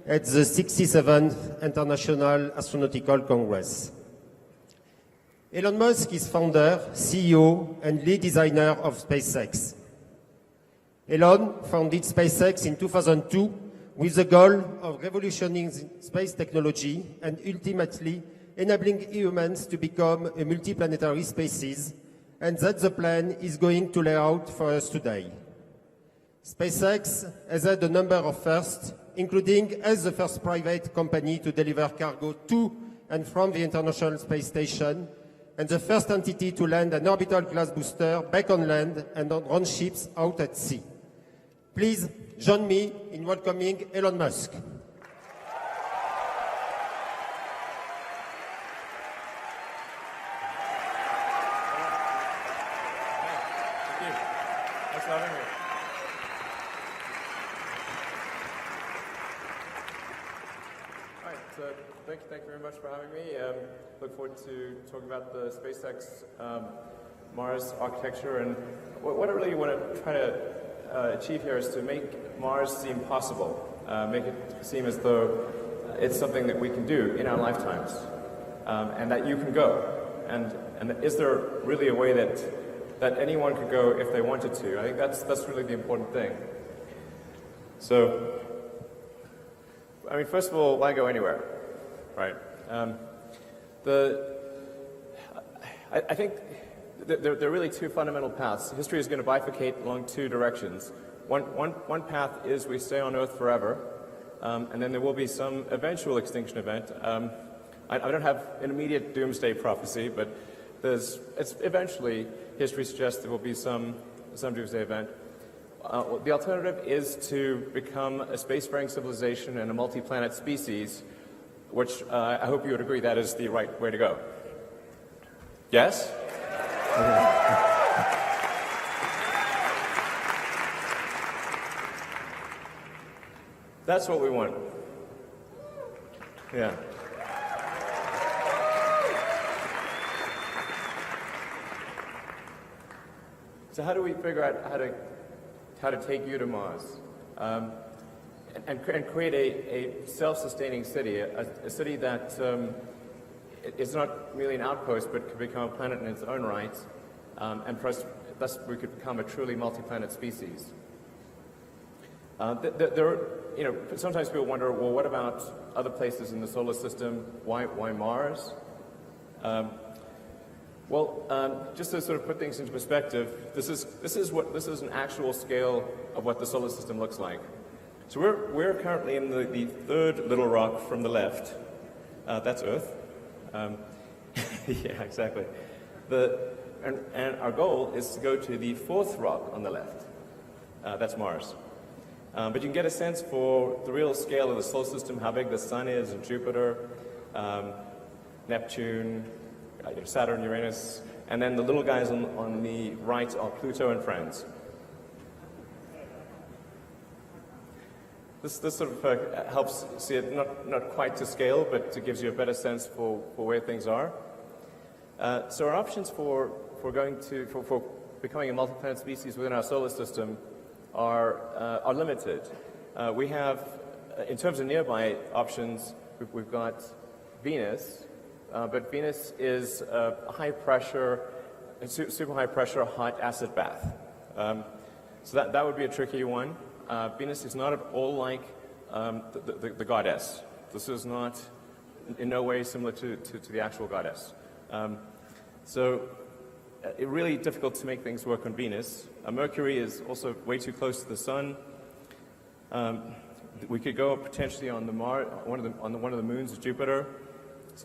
at the 67th International Astronautical Congress. Elon Musk is founder, CEO, and lead designer of SpaceX. Elon founded SpaceX in 2002 with the goal of revolutionizing space technology and ultimately enabling humans to become a multiplanetary species, and that the plan is going to lay out for us today. SpaceX has had a number of firsts, including as the first private company to deliver cargo to and from the International Space Station, and the first entity to land an orbital class booster back on land and on run ships out at sea. Please join me in welcoming Elon Musk. Thank you very much for having me. Look forward to talking about the SpaceX Mars architecture, and what I really want to try to achieve here is to make Mars seem possible, make it seem as though it's something that we can do in our lifetimes, and that you can go. And is there really a way that anyone could go if they wanted to? I think that's really the important thing. So, I mean, first of all, why go anywhere? Right. I think there are really two fundamental paths. History is going to bifurcate along two directions. One path is we stay on Earth forever, and then there will be some eventual extinction event. I don't have an immediate doomsday prophecy, but it's eventually, history suggests there will be some doomsday event. The alternative is to become a spacefaring civilization and a multi-planet species, which I hope you would agree that is the right way to go. Yes? That's what we want. Yeah. So how do we figure out how to take you to Mars? And create a self-sustaining city, a city that is not merely an outpost, but could become a planet in its own right, and thus we could become a truly multi-planet species. Sometimes people wonder, well, what about other places in the solar system? Why Mars? Just to sort of put things into perspective, this is an actual scale of what the solar system looks like. So we're currently in the third little rock from the left. That's Earth. Yeah, exactly. And our goal is to go to the fourth rock on the left. That's Mars. But you can get a sense for the real scale of the solar system, how big the Sun is, and Jupiter, Neptune, Saturn, Uranus, and then the little guys on the right are Pluto and friends. This sort of helps see it not quite to scale, but it gives you a better sense for where things are. So our options for becoming a multi-planet species within our solar system are limited. We have, in terms of nearby options, we've got Venus, but Venus is a super high pressure hot acid bath. So that would be a tricky one. Venus is not at all like the goddess. This is not in no way similar to the actual goddess. So it's really difficult to make things work on Venus. Mercury is also way too close to the Sun. We could go potentially on one of the moons of Jupiter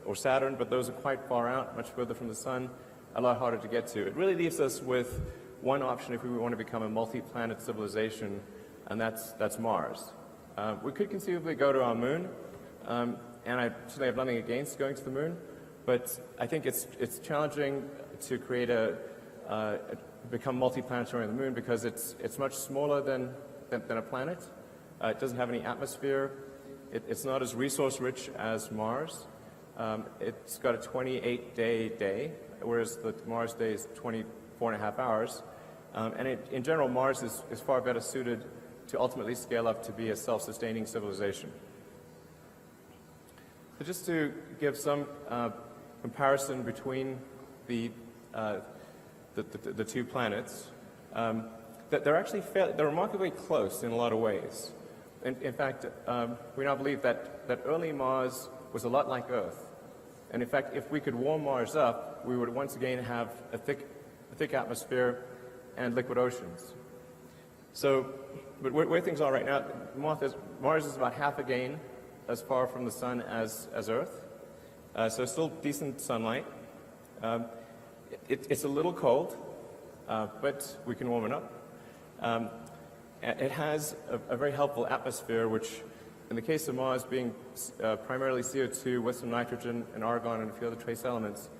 or Saturn, but those are quite far out, much further from the Sun, a lot harder to get to. It really leaves us with one option if we want to become a multi-planet civilization, and that's Mars. We could conceivably go to our moon, and I certainly have nothing against going to the moon, but I think it's challenging to create become multi-planetary on the moon because it's much smaller than a planet. It doesn't have any atmosphere. It's not as resource-rich as Mars. It's got a 28-day day, whereas the Mars day is 24.5 hours. And in general, Mars is far better suited to ultimately scale up to be a self-sustaining civilization. So just to give some comparison between the two planets, that they're actually they're remarkably close in a lot of ways. In fact, we now believe that early Mars was a lot like Earth. And in fact, if we could warm Mars up, we would once again have a thick atmosphere and liquid oceans. So, but where things are right now, Mars is about half again as far from the sun as Earth. So still decent sunlight. It's a little cold, but we can warm it up. It has a very helpful atmosphere, which, in the case of Mars being primarily CO2 with some nitrogen and argon and a few other trace elements,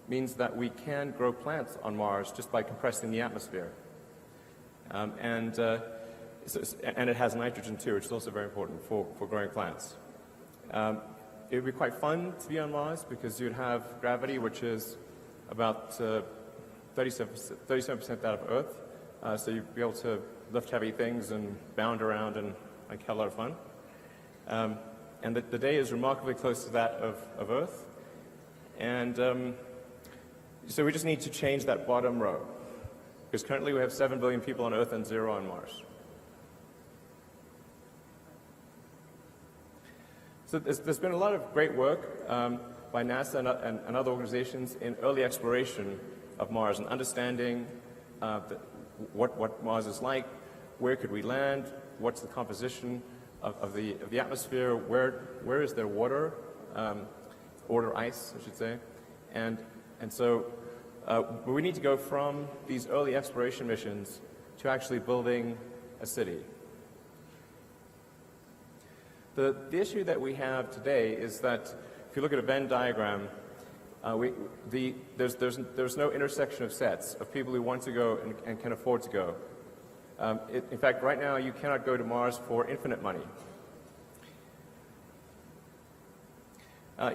means that we can grow plants on Mars just by compressing the atmosphere. And it has nitrogen too, which is also very important for growing plants. It would be quite fun to be on Mars because you'd have gravity, which is about 37% that of Earth. So you'd be able to lift heavy things and bound around and have a lot of fun. And the day is remarkably close to that of Earth. And so we just need to change that bottom row, because currently we have 7 billion people on Earth and 0 on Mars. So there's been a lot of great work by NASA and other organizations in early exploration of Mars and understanding what Mars is like, where could we land, what's the composition of the atmosphere, where is there water, or ice, I should say, and so we need to go from these early exploration missions to actually building a city. The issue that we have today is that if you look at a Venn diagram, there's no intersection of sets of people who want to go and can afford to go. In fact, right now you cannot go to Mars for infinite money.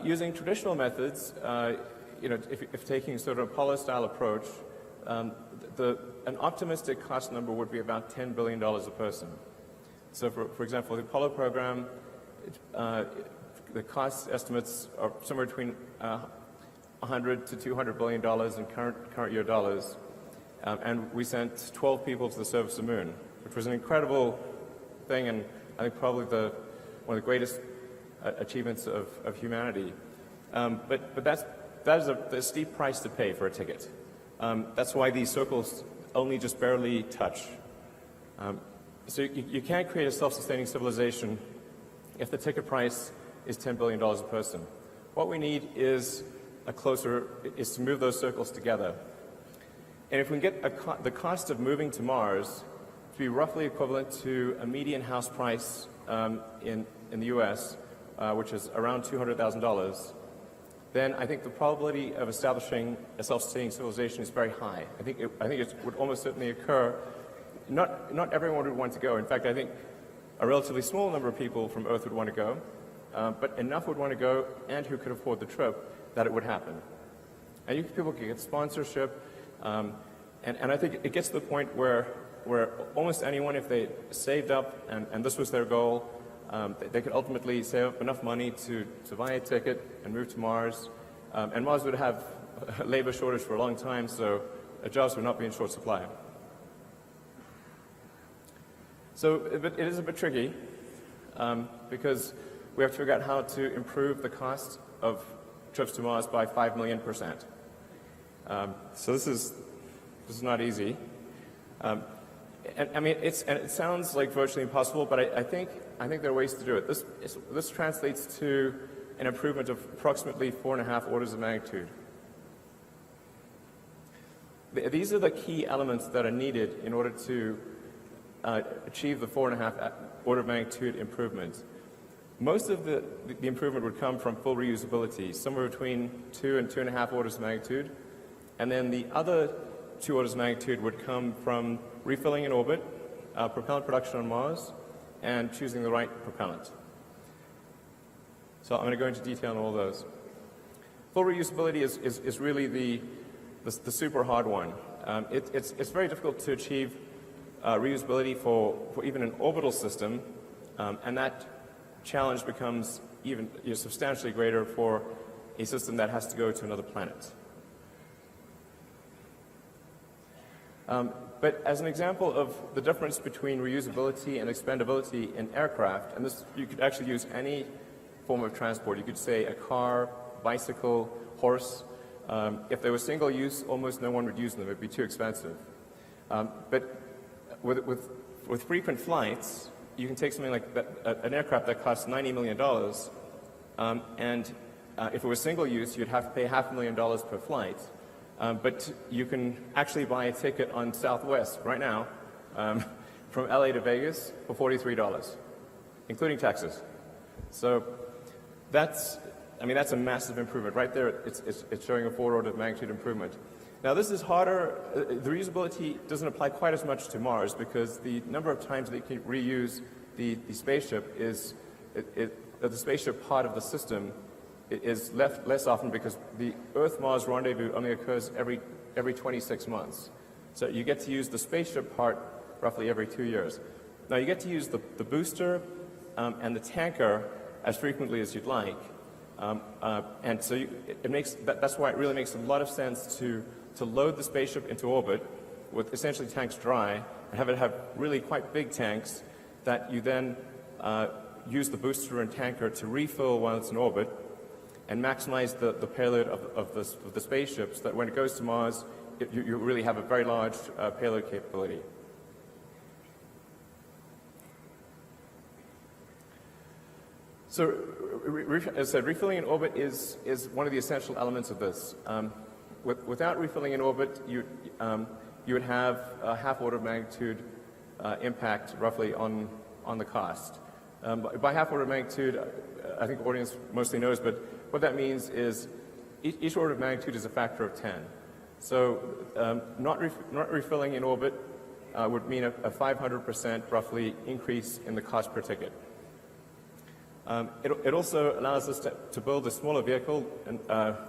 Using traditional methods, if taking sort of an Apollo-style approach, an optimistic cost number would be about $10 billion a person. So, for example, the Apollo program, the cost estimates are somewhere between $100 to $200 billion in current year dollars. And we sent 12 people to the surface of the moon, which was an incredible thing, and I think probably one of the greatest achievements of humanity. But that is a steep price to pay for a ticket. That's why these circles only just barely touch. So you can't create a self-sustaining civilization if the ticket price is $10 billion a person. What we need is to move those circles together. And if we can get the cost of moving to Mars to be roughly equivalent to a median house price in the US, which is around $200,000, then I think the probability of establishing a self-sustaining civilization is very high. I think it would almost certainly occur. Not everyone would want to go. In fact, I think a relatively small number of people from Earth would want to go, but enough would want to go and who could afford the trip that it would happen. And people can get sponsorship, and I think it gets to the point where almost anyone, if they saved up and this was their goal, they could ultimately save up enough money to buy a ticket and move to Mars. And Mars would have a labor shortage for a long time, so jobs would not be in short supply. So it is a bit tricky because we have to figure out how to improve the cost of trips to Mars by 5 million%. So this is not easy. And I mean, it sounds like virtually impossible, but I think there are ways to do it. This translates to an improvement of approximately 4.5 orders of magnitude. These are the key elements that are needed in order to achieve the 4.5 order of magnitude improvement. Most of the improvement would come from full reusability, somewhere between 2 and 2.5 orders of magnitude, and then the other 2 orders of magnitude would come from refilling in orbit, propellant production on Mars, and choosing the right propellant. So I'm going to go into detail on all those. Full reusability is really the super hard one. It's very difficult to achieve reusability for even an orbital system, and that challenge becomes even substantially greater for a system that has to go to another planet. But as an example of the difference between reusability and expandability in aircraft, and this you could actually use any form of transport. You could say a car, bicycle, horse. If they were single use, almost no one would use them. It would be too expensive. But with frequent flights, you can take something like that, an aircraft that costs $90 million, and if it was single use, you'd have to pay $500,000 per flight. But you can actually buy a ticket on Southwest right now from LA to Vegas for $43, including taxes. So that's a massive improvement. Right there, it's showing a 4 order of magnitude improvement. Now this is harder. The reusability doesn't apply quite as much to Mars because the number of times that you can reuse the spaceship is, the spaceship part of the system is left less often because the Earth-Mars rendezvous only occurs every 26 months. So you get to use the spaceship part roughly every 2 years. Now you get to use the booster and the tanker as frequently as you'd like. And so that's why it really makes a lot of sense to load the spaceship into orbit with essentially tanks dry and have it have really quite big tanks that you then use the booster and tanker to refill while it's in orbit and maximize the payload of the spaceship so that when it goes to Mars, you really have a very large payload capability. So, as I said, refilling in orbit is one of the essential elements of this. Without refilling in orbit, you would have a half order of magnitude impact roughly on the cost. By half order of magnitude, I think the audience mostly knows, but what that means is each order of magnitude is a factor of 10. So not refilling in orbit would mean a 500% roughly increase in the cost per ticket. It also allows us to build a smaller vehicle and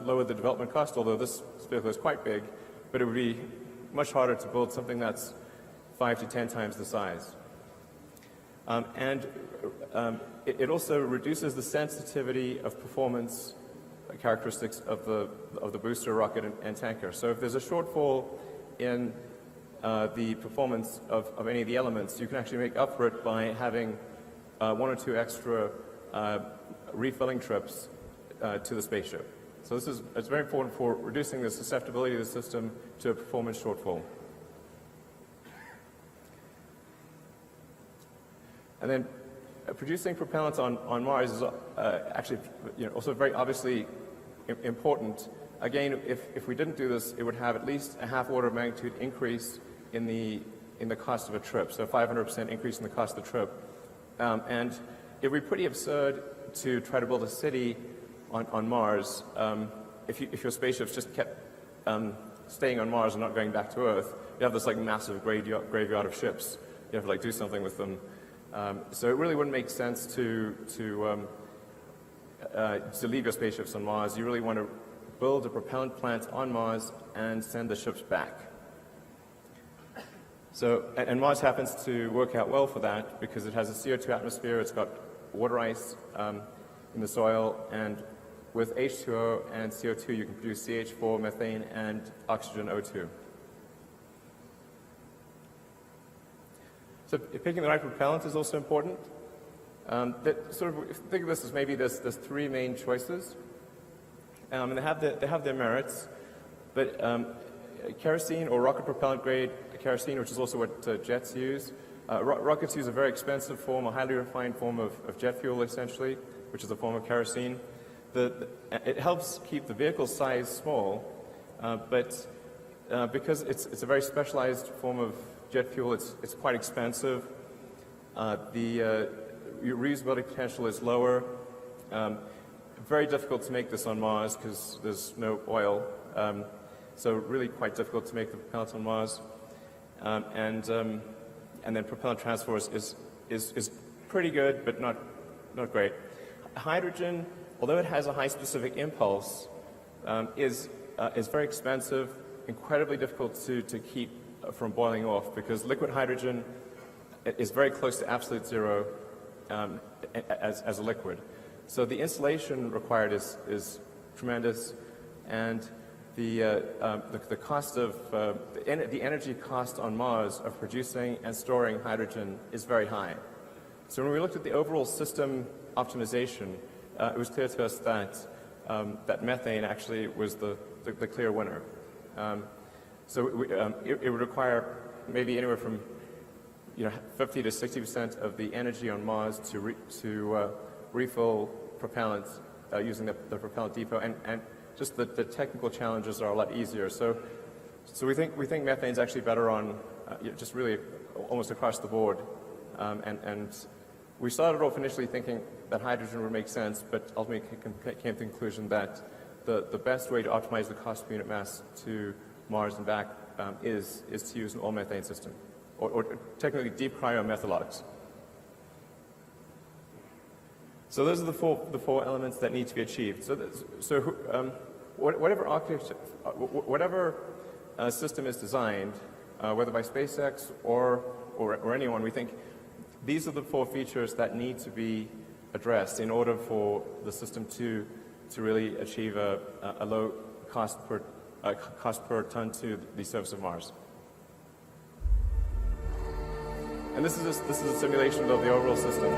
lower the development cost, although this vehicle is quite big, but it would be much harder to build something that's 5 to 10 times the size. It also reduces the sensitivity of performance characteristics of the booster, rocket, and tanker. So if there's a shortfall in the performance of any of the elements, you can actually make up for it by having 1 or 2 extra refilling trips to the spaceship. So it's very important for reducing the susceptibility of the system to a performance shortfall. And then producing propellant on Mars is actually also very obviously important. Again, if we didn't do this, it would have at least a half order of magnitude increase in the cost of a trip, so 500% increase in the cost of the trip. And it would be pretty absurd to try to build a city on Mars if your spaceships just kept staying on Mars and not going back to Earth. You have this like massive graveyard of ships. You have to like do something with them. So it really wouldn't make sense to leave your spaceships on Mars. You really want to build a propellant plant on Mars and send the ships back. So, and Mars happens to work out well for that because it has a CO2 atmosphere, it's got water ice in the soil, and with H2O and CO2 you can produce CH4, methane, and oxygen O2. So picking the right propellant is also important. Think of this as maybe there's 3 main choices, and they have their merits. But kerosene or rocket propellant grade kerosene, which is also what jets use. Rockets use a very expensive form, a highly refined form of jet fuel, essentially, which is a form of kerosene. It helps keep the vehicle size small, but because it's a very specialized form of jet fuel, it's quite expensive. The reusability potential is lower. Very difficult to make this on Mars because there's no oil. So really quite difficult to make the propellant on Mars. And then propellant transfer is pretty good, but not great. Hydrogen, although it has a high specific impulse, is very expensive, incredibly difficult to keep from boiling off because liquid hydrogen is very close to absolute zero as a liquid. So the insulation required is tremendous, and the cost of the energy cost on Mars of producing and storing hydrogen is very high. So when we looked at the overall system optimization, it was clear to us that that methane actually was the clear winner. It would require maybe anywhere from 50 to 60% of the energy on Mars to refill propellant using the propellant depot, and just the technical challenges are a lot easier. So we think methane is actually better on just really almost across the board, and we started off initially thinking that hydrogen would make sense, but ultimately came to the conclusion that the best way to optimize the cost per unit mass to Mars and back is to use an all-methane system, or technically deep cryomethylogs. So those are the four elements that need to be achieved. Whatever architecture, whatever system is designed, whether by SpaceX or anyone, we think these are the four features that need to be addressed in order for the system to really achieve a low cost per ton to the surface of Mars. And this is a simulation of the overall system.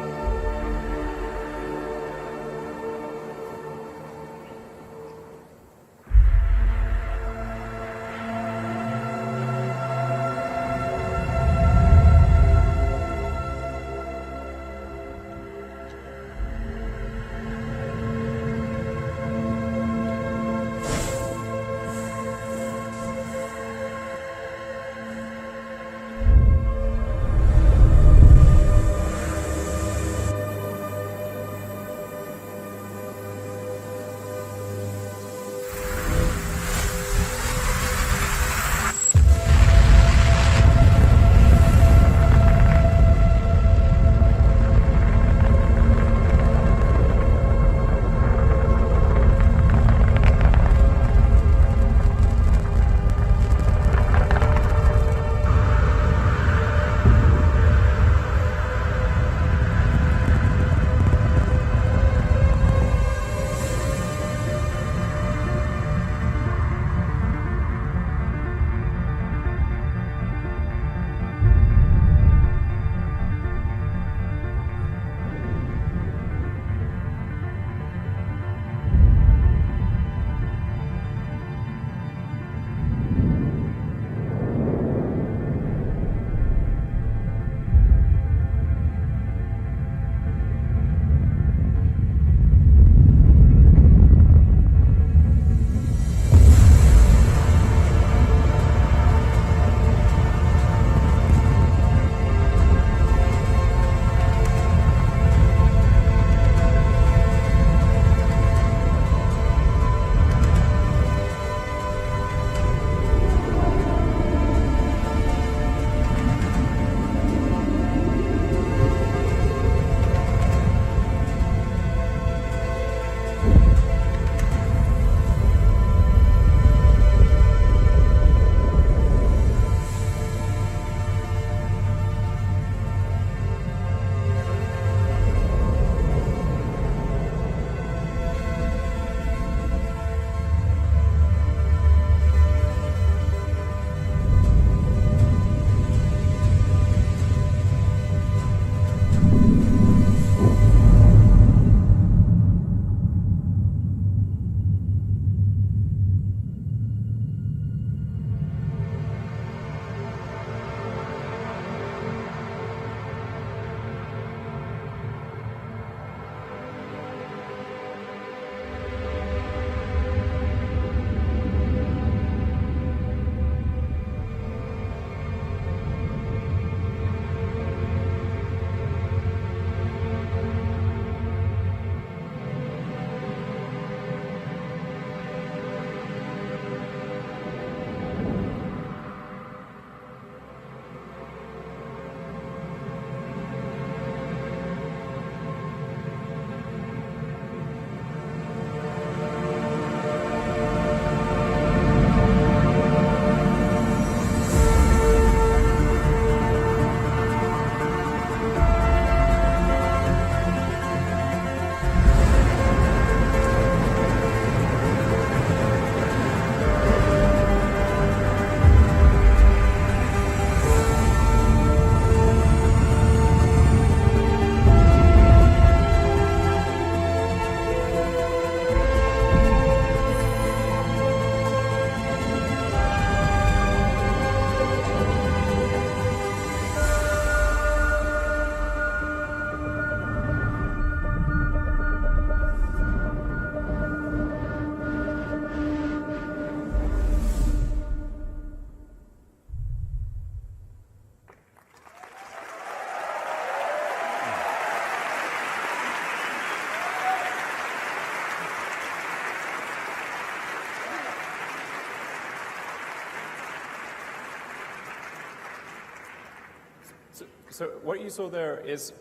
So what you saw there is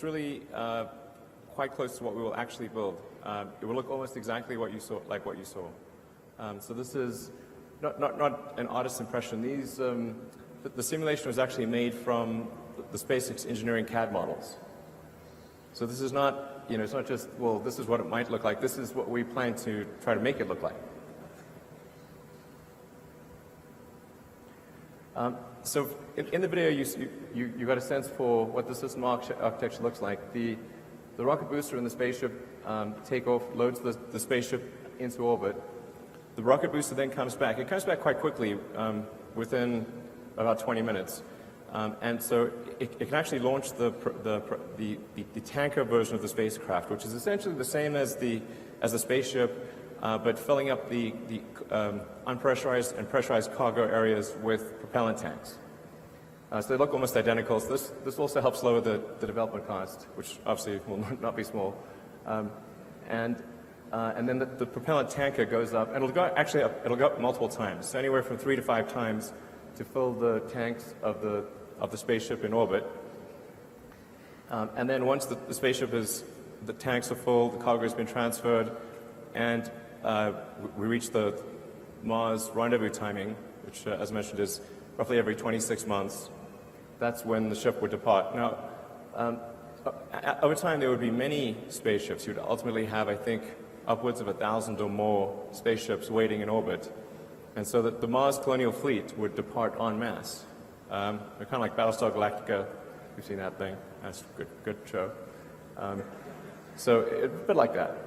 really quite close to what we will actually build. It will look almost exactly what you saw, like what you saw. So this is not an artist's impression. These the simulation was actually made from the SpaceX engineering CAD models. So this is not, it's not just, well, this is what it might look like. This is what we plan to try to make it look like. So in the video, you got a sense for what the system architecture looks like. The rocket booster and the spaceship take off, loads the spaceship into orbit. The rocket booster then comes back. It comes back quite quickly, within about 20 minutes. And so it can actually launch the tanker version of the spacecraft, which is essentially the same as the spaceship, but filling up the unpressurized and pressurized cargo areas with propellant tanks. So they look almost identical. So this also helps lower the development cost, which obviously will not be small. And then the propellant tanker goes up, and it'll go up multiple times, so anywhere from 3 to 5 times to fill the tanks of the spaceship in orbit. And then once the spaceship the tanks are full, the cargo has been transferred, and we reach the Mars rendezvous timing, which, as mentioned, is roughly every 26 months. That's when the ship would depart. Now, over time, there would be many spaceships. You would ultimately have, I think, upwards of 1,000 or more spaceships waiting in orbit. And so that the Mars colonial fleet would depart en masse. They're kind of like Battlestar Galactica. You've seen that thing. That's a good show. So a bit like that.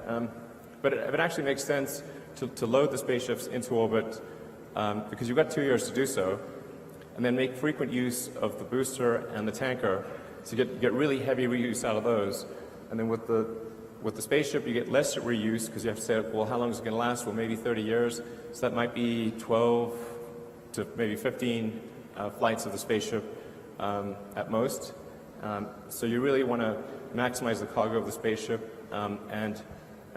But it actually makes sense to load the spaceships into orbit because you've got 2 years to do so, and then make frequent use of the booster and the tanker to get really heavy reuse out of those. And then with the spaceship, you get less reuse because you have to say, well, how long is it going to last? Well, maybe 30 years. So that might be 12 to maybe 15 flights of the spaceship at most. So you really want to maximize the cargo of the spaceship and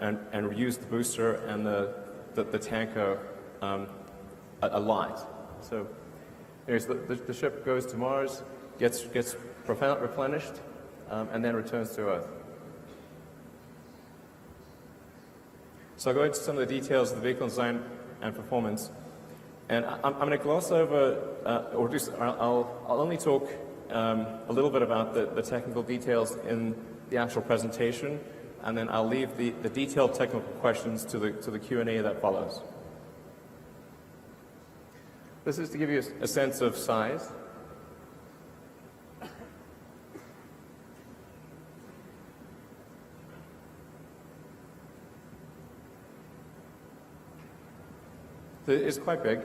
reuse the booster and the tanker a lot. So anyways, the ship goes to Mars, gets replenished, and then returns to Earth. So I'll go into some of the details of the vehicle design and performance. And I'm going to gloss over, I'll only talk a little bit about the technical details in the actual presentation, and then I'll leave the detailed technical questions to the Q&A that follows. This is to give you a sense of size. It's quite big.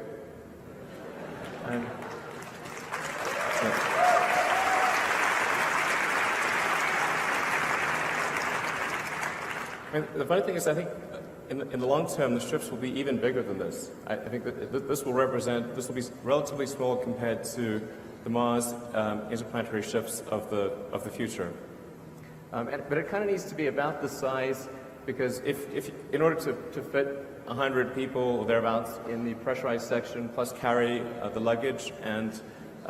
And the funny thing is, I think in the long term, the ships will be even bigger than this. I think that this will be relatively small compared to the Mars interplanetary ships of the future. But it kind of needs to be about this size because if in order to fit 100 people or thereabouts in the pressurized section, plus carry the luggage and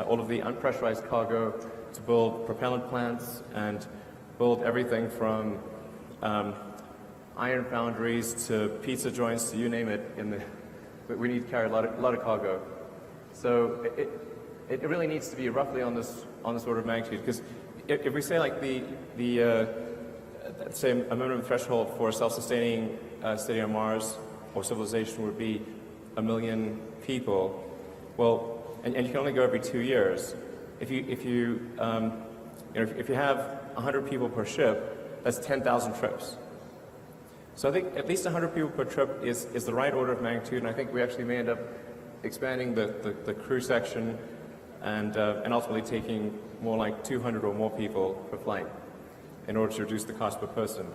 all of the unpressurized cargo to build propellant plants and build everything from iron foundries to pizza joints to you name it. We need to carry a lot of cargo. So it really needs to be roughly on this order of magnitude. Because if we say like say a minimum threshold for a self-sustaining city on Mars or civilization would be 1 million people. Well, and you can only go every 2 years. If you have 100 people per ship, that's 10,000 trips. So I think at least 100 people per trip is the right order of magnitude, and I think we actually may end up expanding the crew section and ultimately taking more like 200 or more people per flight in order to reduce the cost per person.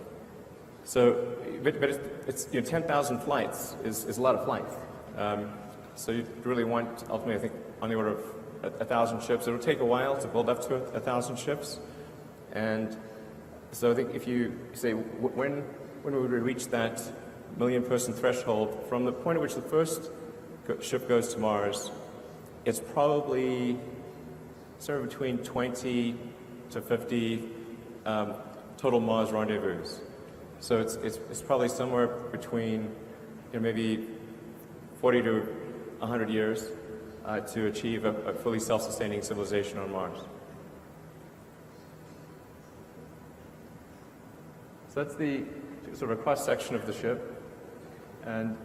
So, but it's 10,000 flights is a lot of flights. So you really want, ultimately, I think, on the order of 1,000 ships. It'll take a while to build up to 1,000 ships. And so I think if you say, when would we reach that million-person threshold, from the point at which the first ship goes to Mars, it's probably somewhere between 20 to 50 total Mars rendezvous. So it's probably somewhere between maybe 40 to 100 years to achieve a fully self-sustaining civilization on Mars. So that's the sort of a cross-section of the ship. And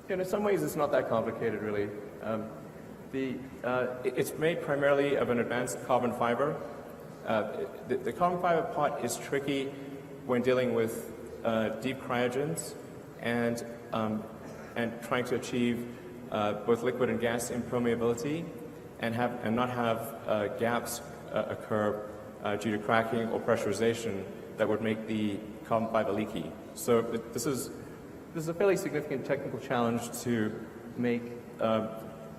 in some ways it's not that complicated, really. It's made primarily of an advanced carbon fiber. The carbon fiber part is tricky when dealing with deep cryogens and trying to achieve both liquid and gas impermeability and not have gaps occur due to cracking or pressurization that would make the carbon fiber leaky. So this is a fairly significant technical challenge to make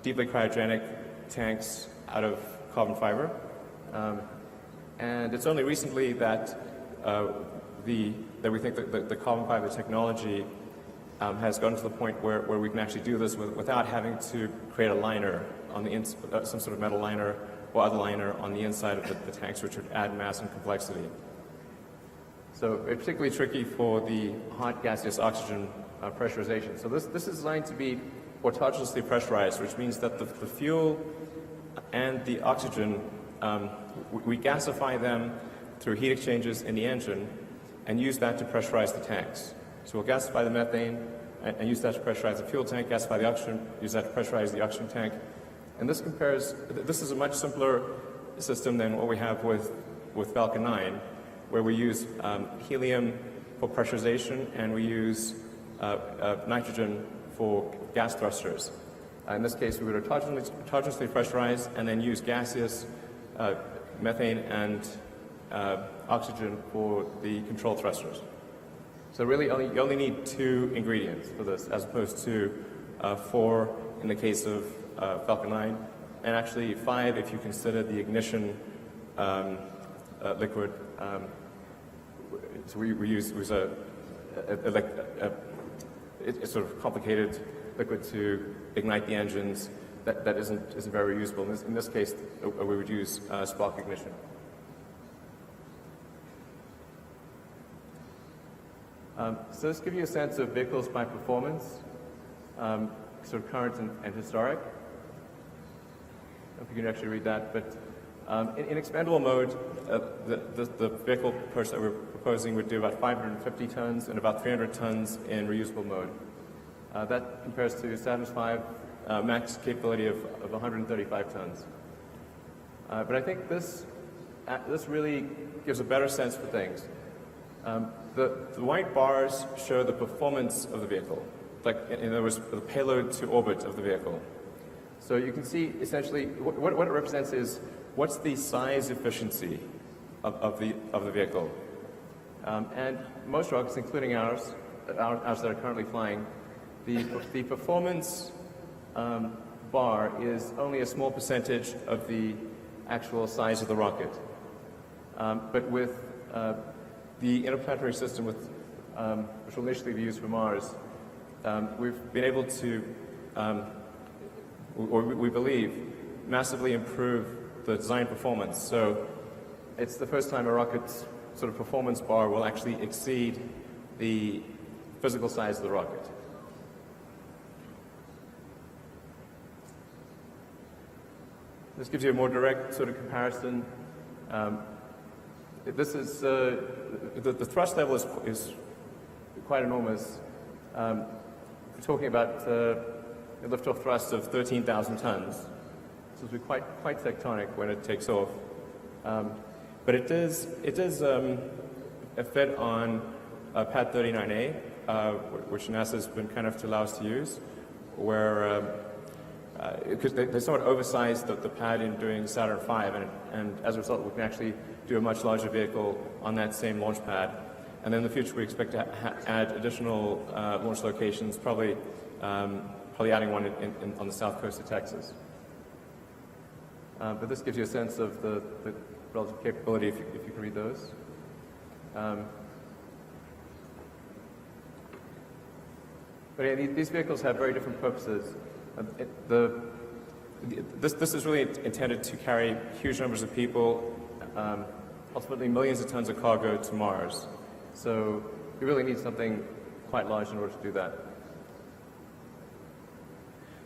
deeply cryogenic tanks out of carbon fiber. And it's only recently that we think that the carbon fiber technology has gotten to the point where we can actually do this without having to create a liner on the some sort of metal liner or other liner on the inside of the tanks, which would add mass and complexity. So it's particularly tricky for the hot gaseous oxygen pressurization. So this is designed to be autonomously pressurized, which means that the fuel and the oxygen, we gasify them through heat exchanges in the engine and use that to pressurize the tanks. So we'll gasify the methane and use that to pressurize the fuel tank, gasify the oxygen, use that to pressurize the oxygen tank. And this is a much simpler system than what we have with Falcon 9, where we use helium for pressurization and we use nitrogen for gas thrusters. In this case, we would autonomously pressurize and then use gaseous methane and oxygen for the control thrusters. So really, you only need 2 ingredients for this, as opposed to 4 in the case of Falcon 9, and actually 5 if you consider the ignition liquid. So we use a sort of complicated liquid to ignite the engines that isn't very reusable. In this case, we would use spark ignition. So this gives you a sense of vehicles by performance, sort of current and historic. I don't know if you can actually read that, but in expendable mode, the vehicle purchase that we're proposing would do about 550 tons and about 300 tons in reusable mode. That compares to Saturn's V max capability of 135 tons. But I think this really gives a better sense for things. The white bars show the performance of the vehicle, like in other words, the payload to orbit of the vehicle. So you can see essentially what it represents is what's the size efficiency of the vehicle. And most rockets, including ours that are currently flying, the performance bar is only a small percentage of the actual size of the rocket. But with the interplanetary system, which will initially be used for Mars, we've been able to, or we believe, massively improve the design performance. So it's the first time a rocket's sort of performance bar will actually exceed the physical size of the rocket. This gives you a more direct sort of comparison. This is the thrust level is quite enormous. We're talking about a liftoff thrust of 13,000 tons. So it'll be quite tectonic when it takes off. But it does fit on Pad 39A, which NASA's been kind enough to allow us to use, where because they somewhat oversized the pad in doing Saturn V, and as a result, we can actually do a much larger vehicle on that same launch pad. And then in the future, we expect to add additional launch locations, probably adding one on the south coast of Texas. But this gives you a sense of the relative capability, if you can read those. But yeah, these vehicles have very different purposes. The This is really intended to carry huge numbers of people, ultimately millions of tons of cargo to Mars. So you really need something quite large in order to do that.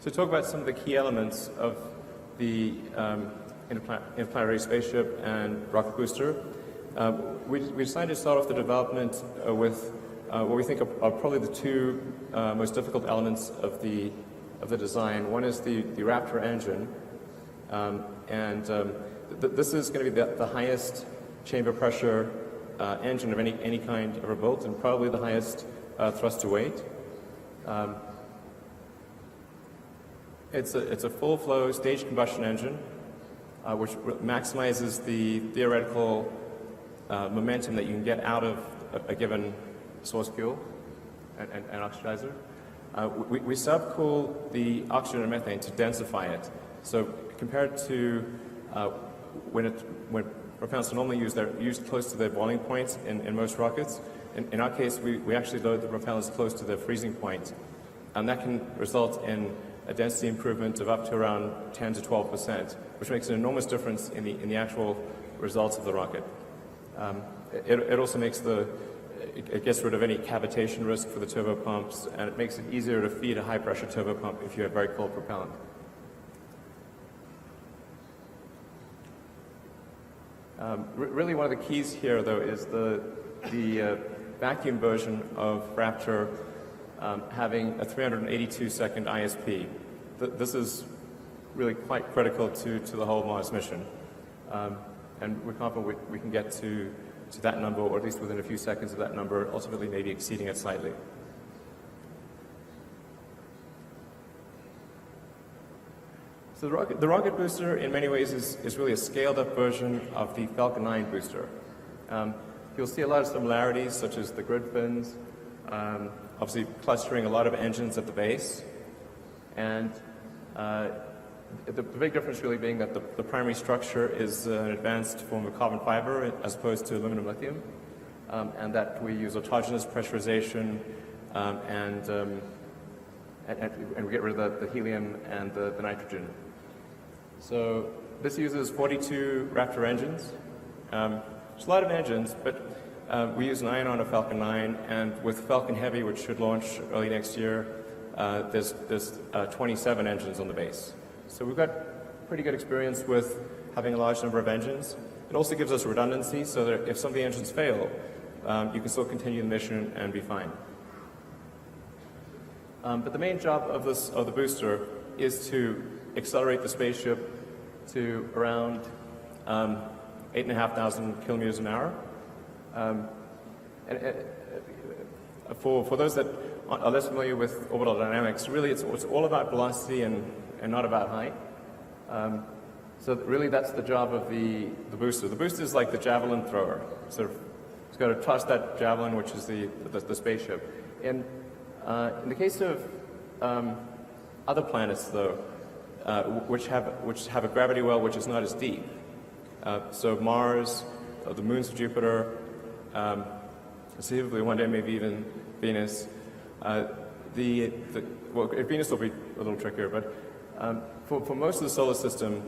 So talk about some of the key elements of the interplanetary spaceship and rocket booster. We decided to start off the development with what we think are probably the two most difficult elements of the design. One is the Raptor engine, this is going to be the highest chamber pressure engine of any kind ever built, and probably the highest thrust to weight. It's a full flow staged combustion engine, which maximizes the theoretical momentum that you can get out of a given source fuel and oxidizer. We subcool the oxygen and methane to densify it. So compared to when propellants are normally used, they're used close to their boiling point in most rockets. In our case, we actually load the propellants close to their freezing point, and that can result in a density improvement of up to around 10 to 12%, which makes an enormous difference in the actual results of the rocket. It also makes it gets rid of any cavitation risk for the turbopumps, and it makes it easier to feed a high-pressure turbopump if you have very cold propellant. Really, one of the keys here, though, is the vacuum version of Raptor having a 382-second ISP. This is really quite critical to the whole Mars mission, and we're confident we can get to that number, or at least within a few seconds of that number, ultimately maybe exceeding it slightly. So the rocket booster, in many ways, is really a scaled-up version of the Falcon 9 booster. You'll see a lot of similarities, such as the grid fins, obviously clustering a lot of engines at the base, and the big difference really being that the primary structure is an advanced form of carbon fiber as opposed to aluminum lithium, and that we use autogenous pressurization and we get rid of the helium and the nitrogen. So this uses 42 Raptor engines. It's a lot of engines, but we use 9 on a Falcon 9, and with Falcon Heavy, which should launch early next year, there's 27 engines on the base. So we've got pretty good experience with having a large number of engines. It also gives us redundancy, so that if some of the engines fail, you can still continue the mission and be fine. But the main job of the booster is to accelerate the spaceship to around 8,500 kilometers an hour. For those that are less familiar with orbital dynamics, really it's all about velocity and not about height. So really that's the job of the booster. The booster is like the javelin thrower. Sort of, it's got to toss that javelin, which is the spaceship. In the case of other planets, though, which have a gravity well which is not as deep, so Mars, the moons of Jupiter, conceivably one day maybe even Venus. Venus will be a little trickier, but for most of the solar system,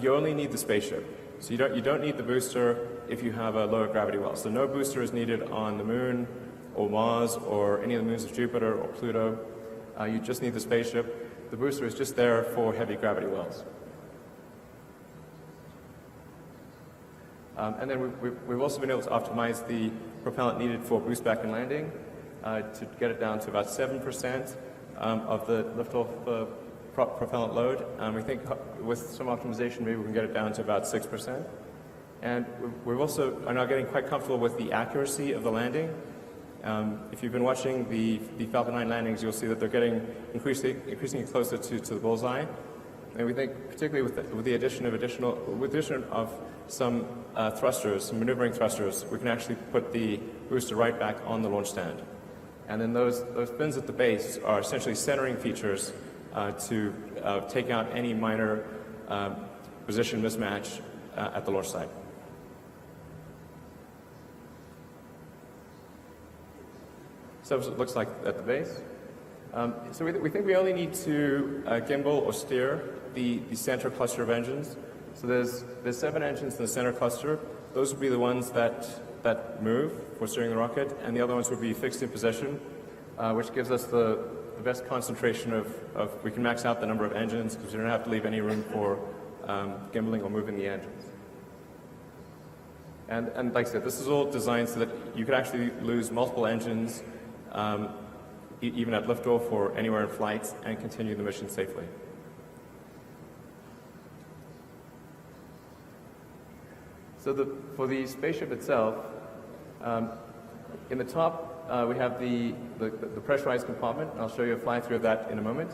you only need the spaceship. So you don't need the booster if you have a lower gravity well. So no booster is needed on the Moon or Mars or any of the moons of Jupiter or Pluto. You just need the spaceship. The booster is just there for heavy gravity wells. And then we've also been able to optimize the propellant needed for boost back and landing to get it down to about 7% of the liftoff propellant load. We think with some optimization, maybe we can get it down to about 6%. And we've also are now getting quite comfortable with the accuracy of the landing. If you've been watching the Falcon 9 landings, you'll see that they're getting increasingly closer to the bullseye. And we think, particularly with the addition of some thrusters, some maneuvering thrusters, we can actually put the booster right back on the launch stand. And then those fins at the base are essentially centering features to take out any minor position mismatch at the launch site. So it looks like at the base. So we think we only need to gimbal or steer the center cluster of engines. So there's 7 engines in the center cluster. Those would be the ones that move for steering the rocket, and the other ones would be fixed in position, which gives us the best concentration of we can max out the number of engines because we don't have to leave any room for gimbaling or moving the engines. And like I said, this is all designed so that you could actually lose multiple engines even at liftoff or anywhere in flight and continue the mission safely. So for the spaceship itself, in the top we have the pressurized compartment, and I'll show you a fly-through of that in a moment.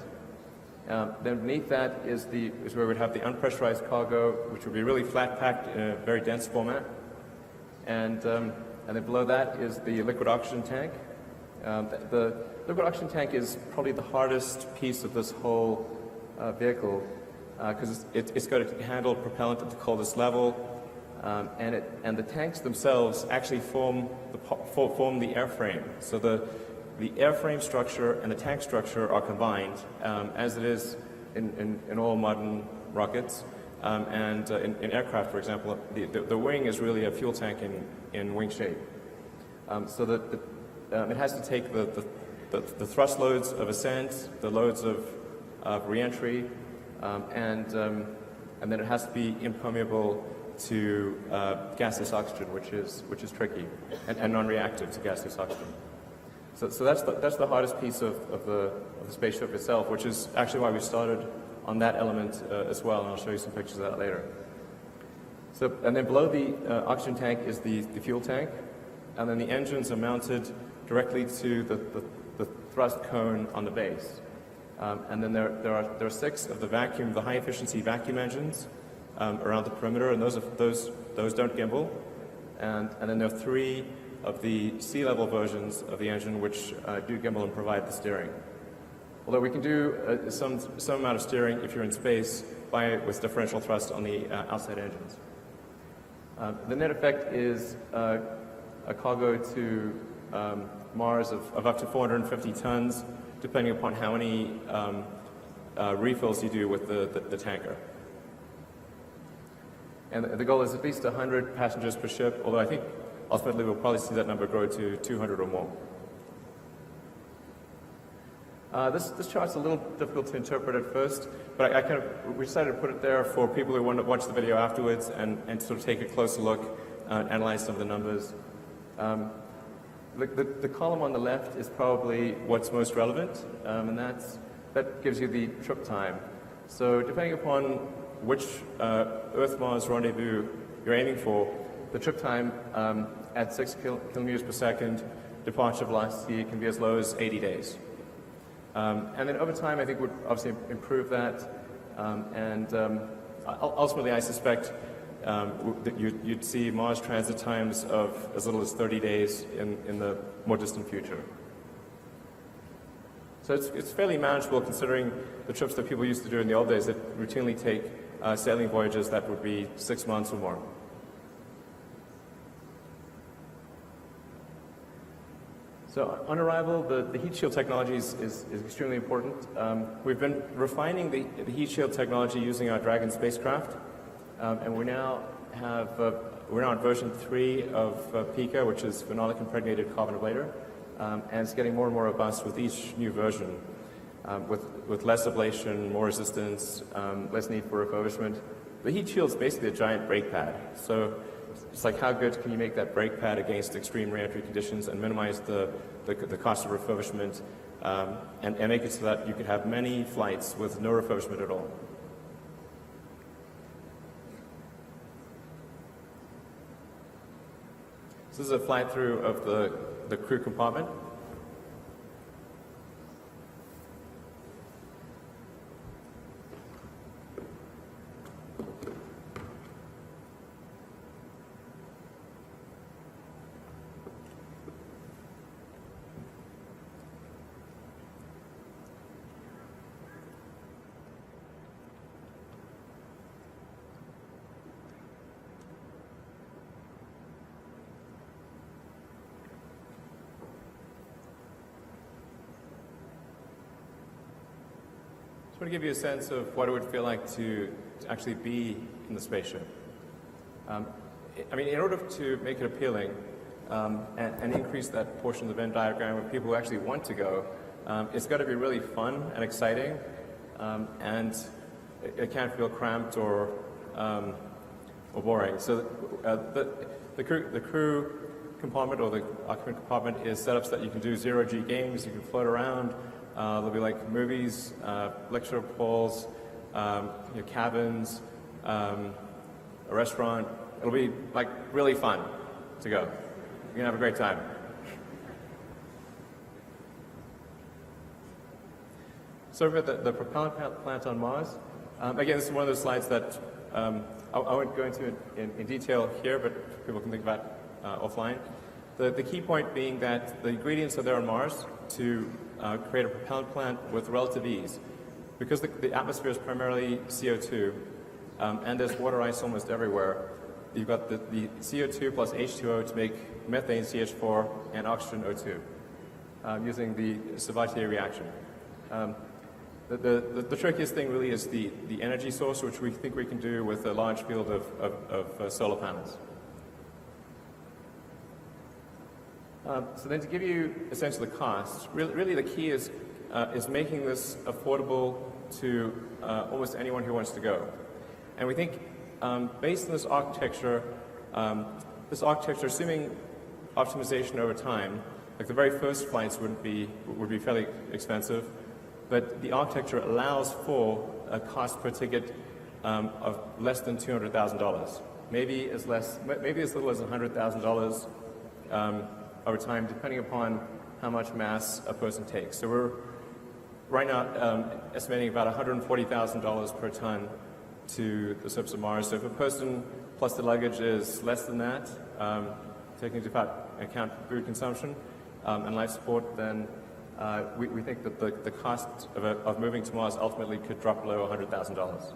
Then beneath that is where we'd have the unpressurized cargo, which would be really flat-packed in a very dense format. And then below that is the liquid oxygen tank. The liquid oxygen tank is probably the hardest piece of this whole vehicle because it's got to handle propellant at the coldest level, and the tanks themselves actually form the airframe. So the airframe structure and the tank structure are combined, as it is in all modern rockets. And in aircraft, for example, the wing is really a fuel tank in wing shape. So that it has to take the thrust loads of ascent, the loads of reentry, and then it has to be impermeable to gaseous oxygen, which is tricky, and non-reactive to gaseous oxygen. So that's the hardest piece of the spaceship itself, which is actually why we started on that element as well, and I'll show you some pictures of that later. So, and then below the oxygen tank is the fuel tank, and then the engines are mounted directly to the thrust cone on the base. And then there are 6 of the high efficiency vacuum engines around the perimeter, and those don't gimbal. And then there are 3 of the sea-level versions of the engine which do gimbal and provide the steering. Although we can do some amount of steering if you're in space with differential thrust on the outside engines. The net effect is a cargo to Mars of up to 450 tons, depending upon how many refills you do with the tanker. And the goal is at least 100 passengers per ship, although I think ultimately we'll probably see that number grow to 200 or more. This chart's a little difficult to interpret at first, but we decided to put it there for people who want to watch the video afterwards and sort of take a closer look, analyze some of the numbers. The column on the left is probably what's most relevant, and that gives you the trip time. So depending upon which Earth-Mars rendezvous you're aiming for, the trip time at 6 kilometers per second, departure velocity can be as low as 80 days. And then over time, I think would obviously improve that. Ultimately, I suspect that you'd see Mars transit times of as little as 30 days in the more distant future. So it's fairly manageable considering the trips that people used to do in the old days that routinely take sailing voyages that would be 6 months or more. So on arrival, the heat shield technology is extremely important. We've been refining the heat shield technology using our Dragon spacecraft, and we're now on version 3 of Pica, which is phenolic impregnated carbon ablator, and it's getting more and more robust with each new version, with less ablation, more resistance, less need for refurbishment. The heat shield is basically a giant brake pad. So it's like how good can you make that brake pad against extreme reentry conditions and minimize the cost of refurbishment and make it so that you could have many flights with no refurbishment at all. So this is a flight through of the crew compartment. want to give you a sense of what it would feel like to actually be in the spaceship. I mean, in order to make it appealing and increase that portion of the Venn diagram where people actually want to go, it's got to be really fun and exciting, and it can't feel cramped or boring. So the crew compartment or the occupant compartment is set up so that you can do zero-G games, you can float around. There'll be like movies, lecture halls, cabins, a restaurant. It'll be like really fun to go. You're gonna have a great time. So we've got the propellant plant on Mars. Again, this is one of those slides that I won't go into in detail here, but people can think about offline. The key point being that the ingredients are there on Mars to create a propellant plant with relative ease. Because the atmosphere is primarily CO2, and there's water ice almost everywhere, you've got the CO2 plus H2O to make methane CH4 and oxygen O2 using the Sabatier reaction. The trickiest thing really is the energy source, which we think we can do with a large field of solar panels. So then to give you a sense of the cost, really the key is making this affordable to almost anyone who wants to go. And we think based on this architecture, assuming optimization over time, like the very first flights would be fairly expensive, but the architecture allows for a cost per ticket of less than $200,000, maybe as little as $100,000 over time, depending upon how much mass a person takes. So we're right now estimating about $140,000 per ton to the surface of Mars. So if a person plus the luggage is less than that, taking into account food consumption and life support, then we think that the cost of moving to Mars ultimately could drop below $100,000.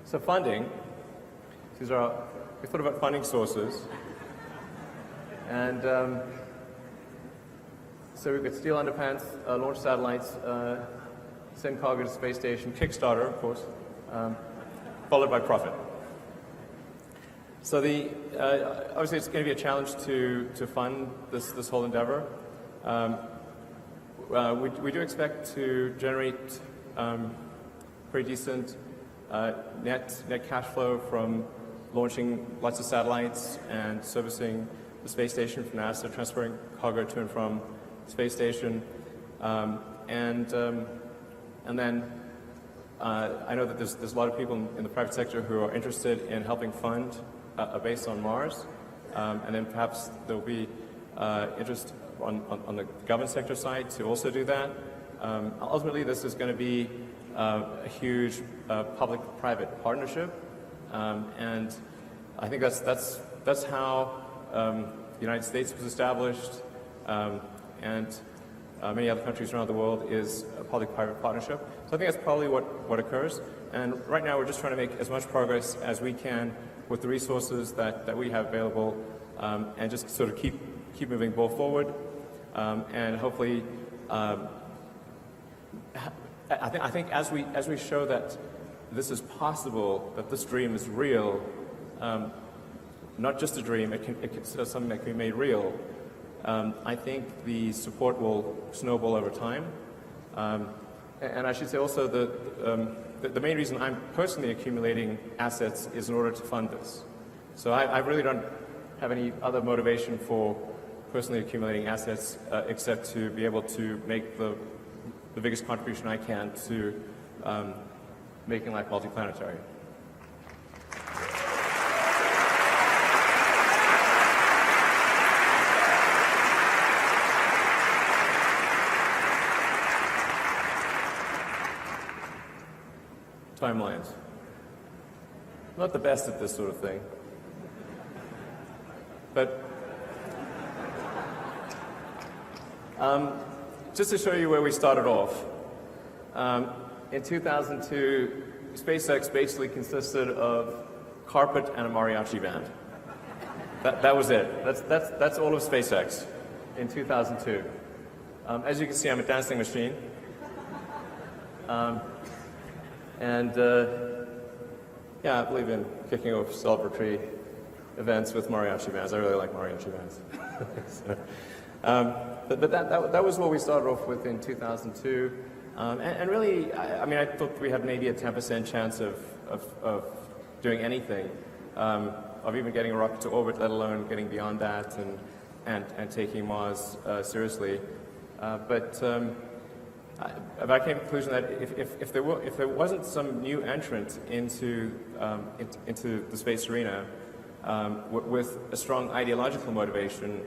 So funding, we thought about funding sources, and so we've got steel underpants, launch satellites, send cargo to space station, Kickstarter, of course, followed by profit. So obviously it's going to be a challenge to fund this whole endeavor. We do expect to generate pretty decent net cash flow from launching lots of satellites and servicing the space station from NASA, transferring cargo to and from the space station, and then I know that there's a lot of people in the private sector who are interested in helping fund a base on Mars, and then perhaps there will be interest on the government sector side to also do that. Ultimately, this is going to be a huge public-private partnership, and I think that's how the United States was established, and many other countries around the world is a public-private partnership. So I think that's probably what occurs. And right now we're just trying to make as much progress as we can with the resources that we have available, and just sort of keep moving the ball forward, and hopefully I think as we show that this is possible, that this dream is real, not just a dream, it's something that can be made real, I think the support will snowball over time. And I should say also the main reason I'm personally accumulating assets is in order to fund this. So I really don't have any other motivation for personally accumulating assets except to be able to make the biggest contribution I can to making life multiplanetary. Timelines. Not the best at this sort of thing. But just to show you where we started off, in 2002, SpaceX basically consisted of carpet and a mariachi band. That was it. That's all of SpaceX in 2002. As you can see, I'm a dancing machine. Yeah, I believe in kicking off celebratory events with mariachi bands. I really like mariachi bands. But that was what we started off with in 2002. And really, I mean, I thought we had maybe a 10% chance of doing anything, of even getting a rocket to orbit, let alone getting beyond that and taking Mars seriously. But I came to the conclusion that if there wasn't some new entrant into the space arena with a strong ideological motivation,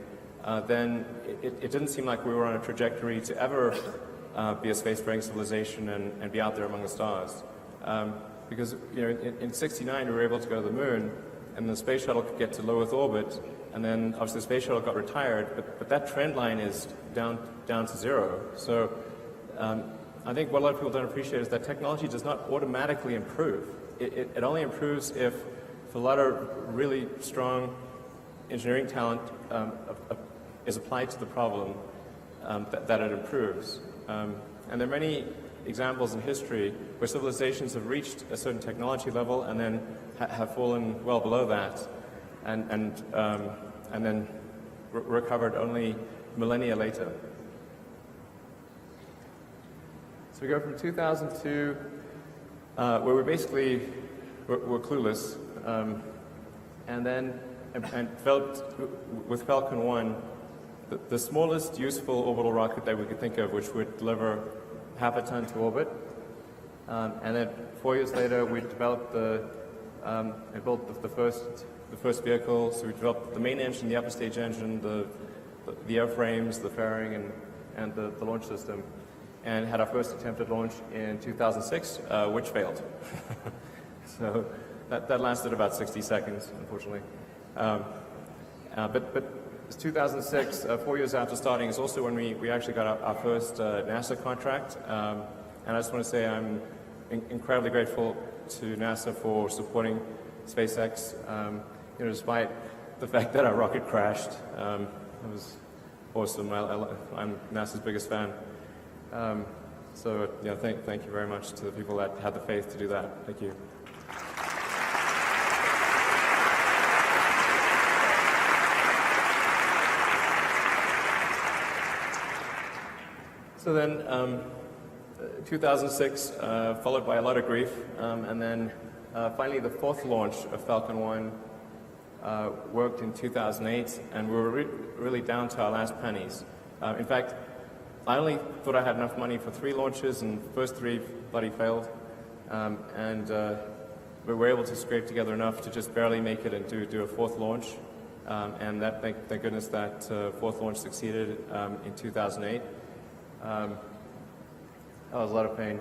then it didn't seem like we were on a trajectory to ever be a spacefaring civilization and be out there among the stars. Because in '69 we were able to go to the moon, and the space shuttle could get to low Earth orbit, and then obviously the space shuttle got retired, but that trend line is down to zero. So I think what a lot of people don't appreciate is that technology does not automatically improve. It only improves if a lot of really strong engineering talent is applied to the problem that it improves. And there are many examples in history where civilizations have reached a certain technology level and then have fallen well below that, and then recovered only millennia later. So we go from 2002, where we're clueless, and developed with Falcon 1 the smallest useful orbital rocket that we could think of, which would deliver half a ton to orbit. And then 4 years later, we developed and built the first vehicle. So we developed the main engine, the upper stage engine, the airframes, the fairing, and the launch system, and had our first attempt at launch in 2006, which failed. So that lasted about 60 seconds, unfortunately. But 2006, 4 years after starting, is also when we actually got our first NASA contract. And I just want to say I'm incredibly grateful to NASA for supporting SpaceX, despite the fact that our rocket crashed. It was awesome. I'm NASA's biggest fan. So thank you very much to the people that had the faith to do that. Thank you. So then, 2006, followed by a lot of grief, and then finally the fourth launch of Falcon 1 worked in 2008, and we were really down to our last pennies. In fact, I only thought I had enough money for 3 launches, and the first 3 bloody failed, and we were able to scrape together enough to just barely make it and do a fourth launch, and thank goodness that fourth launch succeeded in 2008. That was a lot of pain.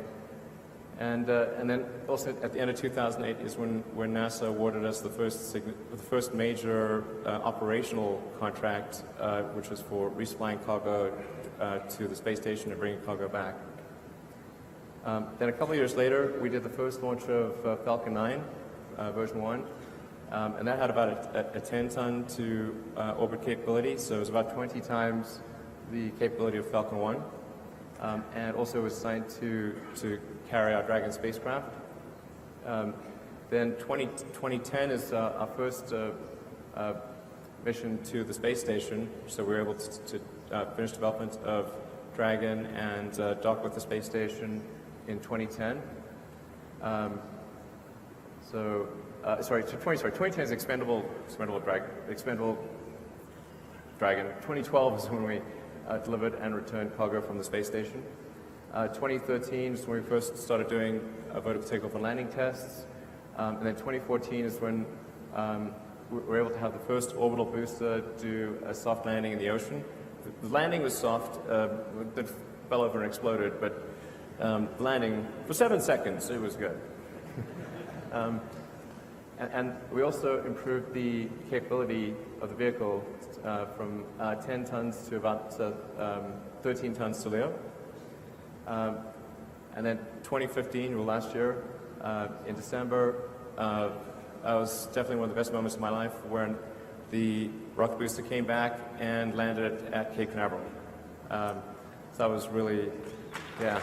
And then also at the end of 2008 is when NASA awarded us the first major operational contract, which was for resupplying cargo to the space station and bringing cargo back. Then a couple of years later, we did the first launch of Falcon 9, version 1, and that had about a 10-ton to orbit capability, so it was about 20 times the capability of Falcon 1. And also was assigned to carry our Dragon spacecraft. Then 2010 is our first mission to the space station, so we were able to finish development of Dragon and dock with the space station in 2010. 2010 is expendable Dragon. 2012 is when we delivered and returned cargo from the space station. 2013 is when we first started doing vertical takeoff and landing tests. And then 2014 is when we were able to have the first orbital booster do a soft landing in the ocean. The landing was soft, it fell over and exploded, but landing for 7 seconds, it was good. And we also improved the capability of the vehicle from 10 tons to about 13 tons to LEO. And then 2015, last year, in December, that was definitely one of the best moments of my life when the rocket booster came back and landed at Cape Canaveral. So that was really, yeah.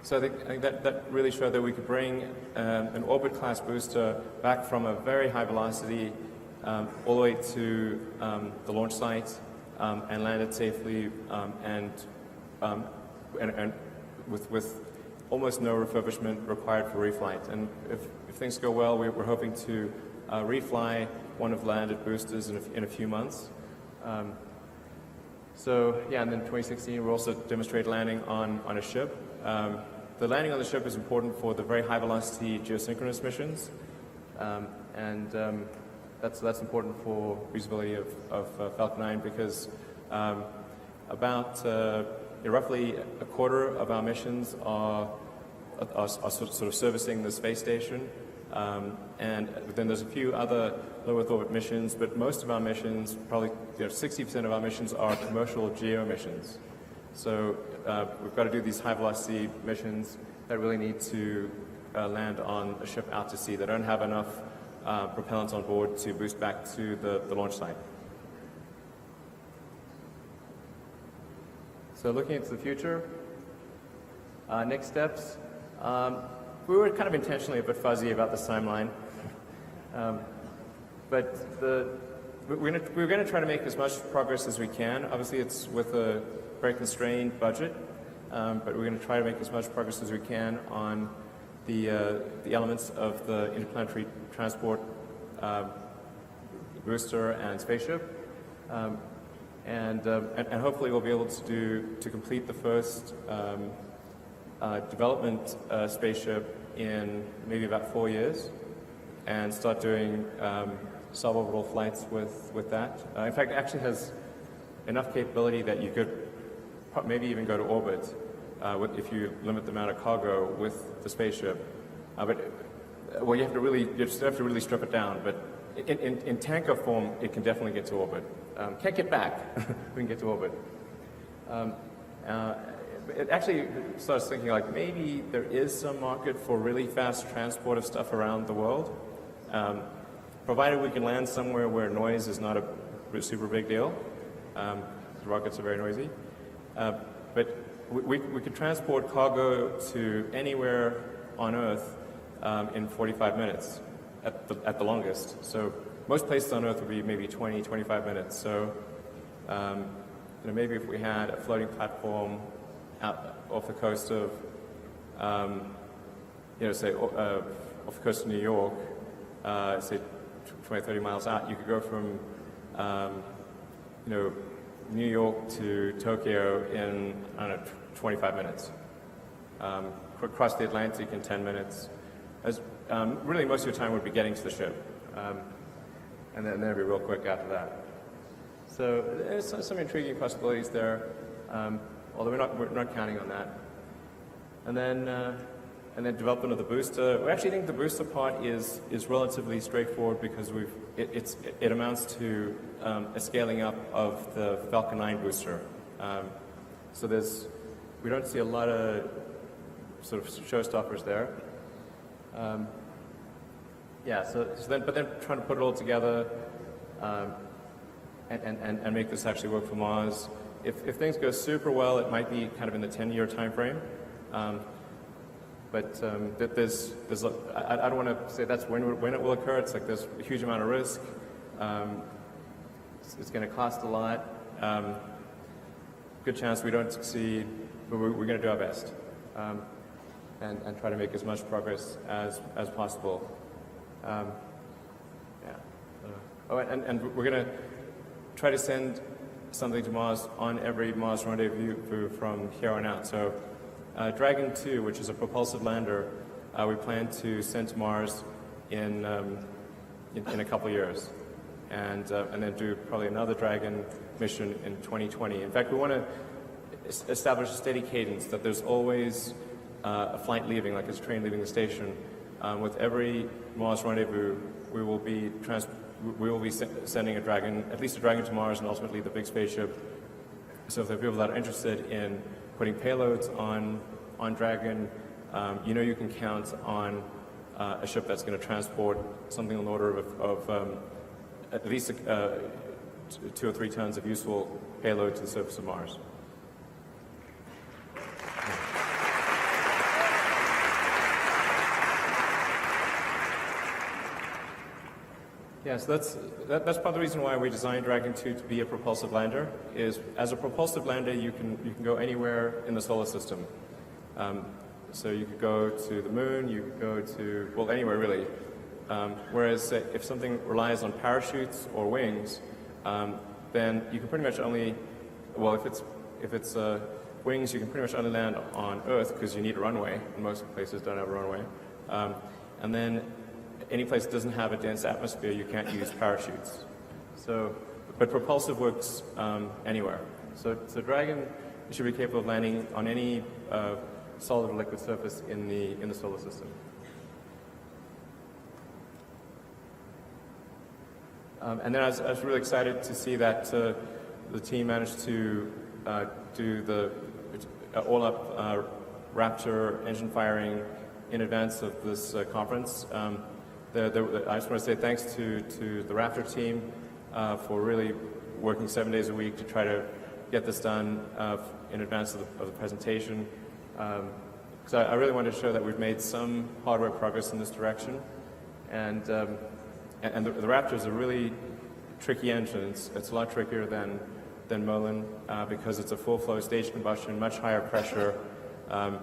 So I think that really showed that we could bring an orbit-class booster back from a very high velocity all the way to the launch site and land it safely and with almost no refurbishment required for reflight. And if things go well, we're hoping to refly one of the landed boosters in a few months. So yeah, and then 2016 we also demonstrated landing on a ship. The landing on the ship is important for the very high velocity geosynchronous missions, and that's important for usability of Falcon 9 because roughly a quarter of our missions are sort of servicing the space station, and then there's a few other low Earth orbit missions, but most of our missions, probably 60% of our missions are commercial geo missions. So we've got to do these high-velocity missions that really need to land on a ship out to sea. They don't have enough propellants on board to boost back to the launch site. So looking into the future, next steps. We were kind of intentionally a bit fuzzy about this timeline, but we're going to try to make as much progress as we can. Obviously, it's with a very constrained budget, but we're going to try to make as much progress as we can on the elements of the interplanetary transport booster and spaceship, and hopefully we'll be able to complete the first development spaceship in maybe about 4 years, and start doing suborbital flights with that. In fact, it actually has enough capability that you could maybe even go to orbit if you limit the amount of cargo with the spaceship. Well, you just have to really strip it down. But in tanker form, it can definitely get to orbit. Can't get back. We can get to orbit. It actually starts thinking like maybe there is some market for really fast transport of stuff around the world, provided we can land somewhere where noise is not a super big deal. The rockets are very noisy. But we could transport cargo to anywhere on Earth in 45 minutes at the longest. So most places on Earth would be maybe 20, 25 minutes. So maybe if we had a floating platform out off the coast of, say off the coast of New York, say 20, 30 miles out, you could go from, New York to Tokyo in, 25 minutes. Cross the Atlantic in 10 minutes. Really, most of your time would be getting to the ship. And then it'd be real quick after that. So there's some intriguing possibilities there, although we're not counting on that. And then development of the booster. We actually think the booster part is relatively straightforward because it amounts to a scaling up of the Falcon 9 booster. So we don't see a lot of sort of showstoppers there. But then trying to put it all together and make this actually work for Mars. If things go super well, it might be kind of in the 10-year time frame. But I don't want to say that's when it will occur. It's like there's a huge amount of risk. It's going to cost a lot. Good chance we don't succeed, but we're going to do our best and try to make as much progress as possible. And we're going to try to send something to Mars on every Mars rendezvous from here on out. So Dragon 2, which is a propulsive lander, we plan to send to Mars in a couple of years, and then do probably another Dragon mission in 2020. In fact, we want to establish a steady cadence that there's always a flight leaving, like it's a train leaving the station. With every Mars rendezvous, we will be sending at least a Dragon to Mars, and ultimately the big spaceship. So if there are people that are interested in putting payloads on Dragon, you can count on a ship that's going to transport something on the order of at least 2 or 3 tons of useful payload to the surface of Mars. Yeah, so that's part of the reason why we designed Dragon 2 to be a propulsive lander. Is as a propulsive lander, you can go anywhere in the solar system. So you could go to the moon, you could go to, well, anywhere really. Whereas if something relies on parachutes or wings, then you can pretty much only, well, if it's wings, you can pretty much only land on Earth because you need a runway, and most places don't have a runway. And then any place that doesn't have a dense atmosphere, you can't use parachutes. So, but propulsive works anywhere. So Dragon should be capable of landing on any solid or liquid surface in the solar system. And then I was really excited to see that the team managed to do the all-up Raptor engine firing in advance of this conference. I just want to say thanks to the Raptor team for really working 7 days a week to try to get this done in advance of the presentation. Because I really wanted to show that we've made some hardware progress in this direction. And the Raptor is a really tricky engine. It's a lot trickier than Merlin because it's a full flow stage combustion, much higher pressure. I'm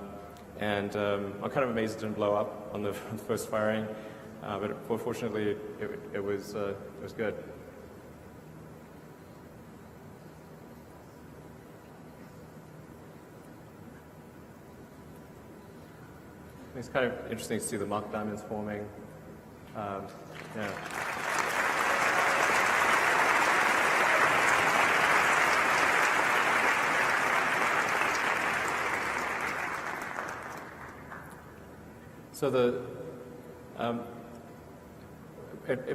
kind of amazed it didn't blow up on the first firing. But fortunately, it was good. It's kind of interesting to see the Mach diamonds forming. Yeah. So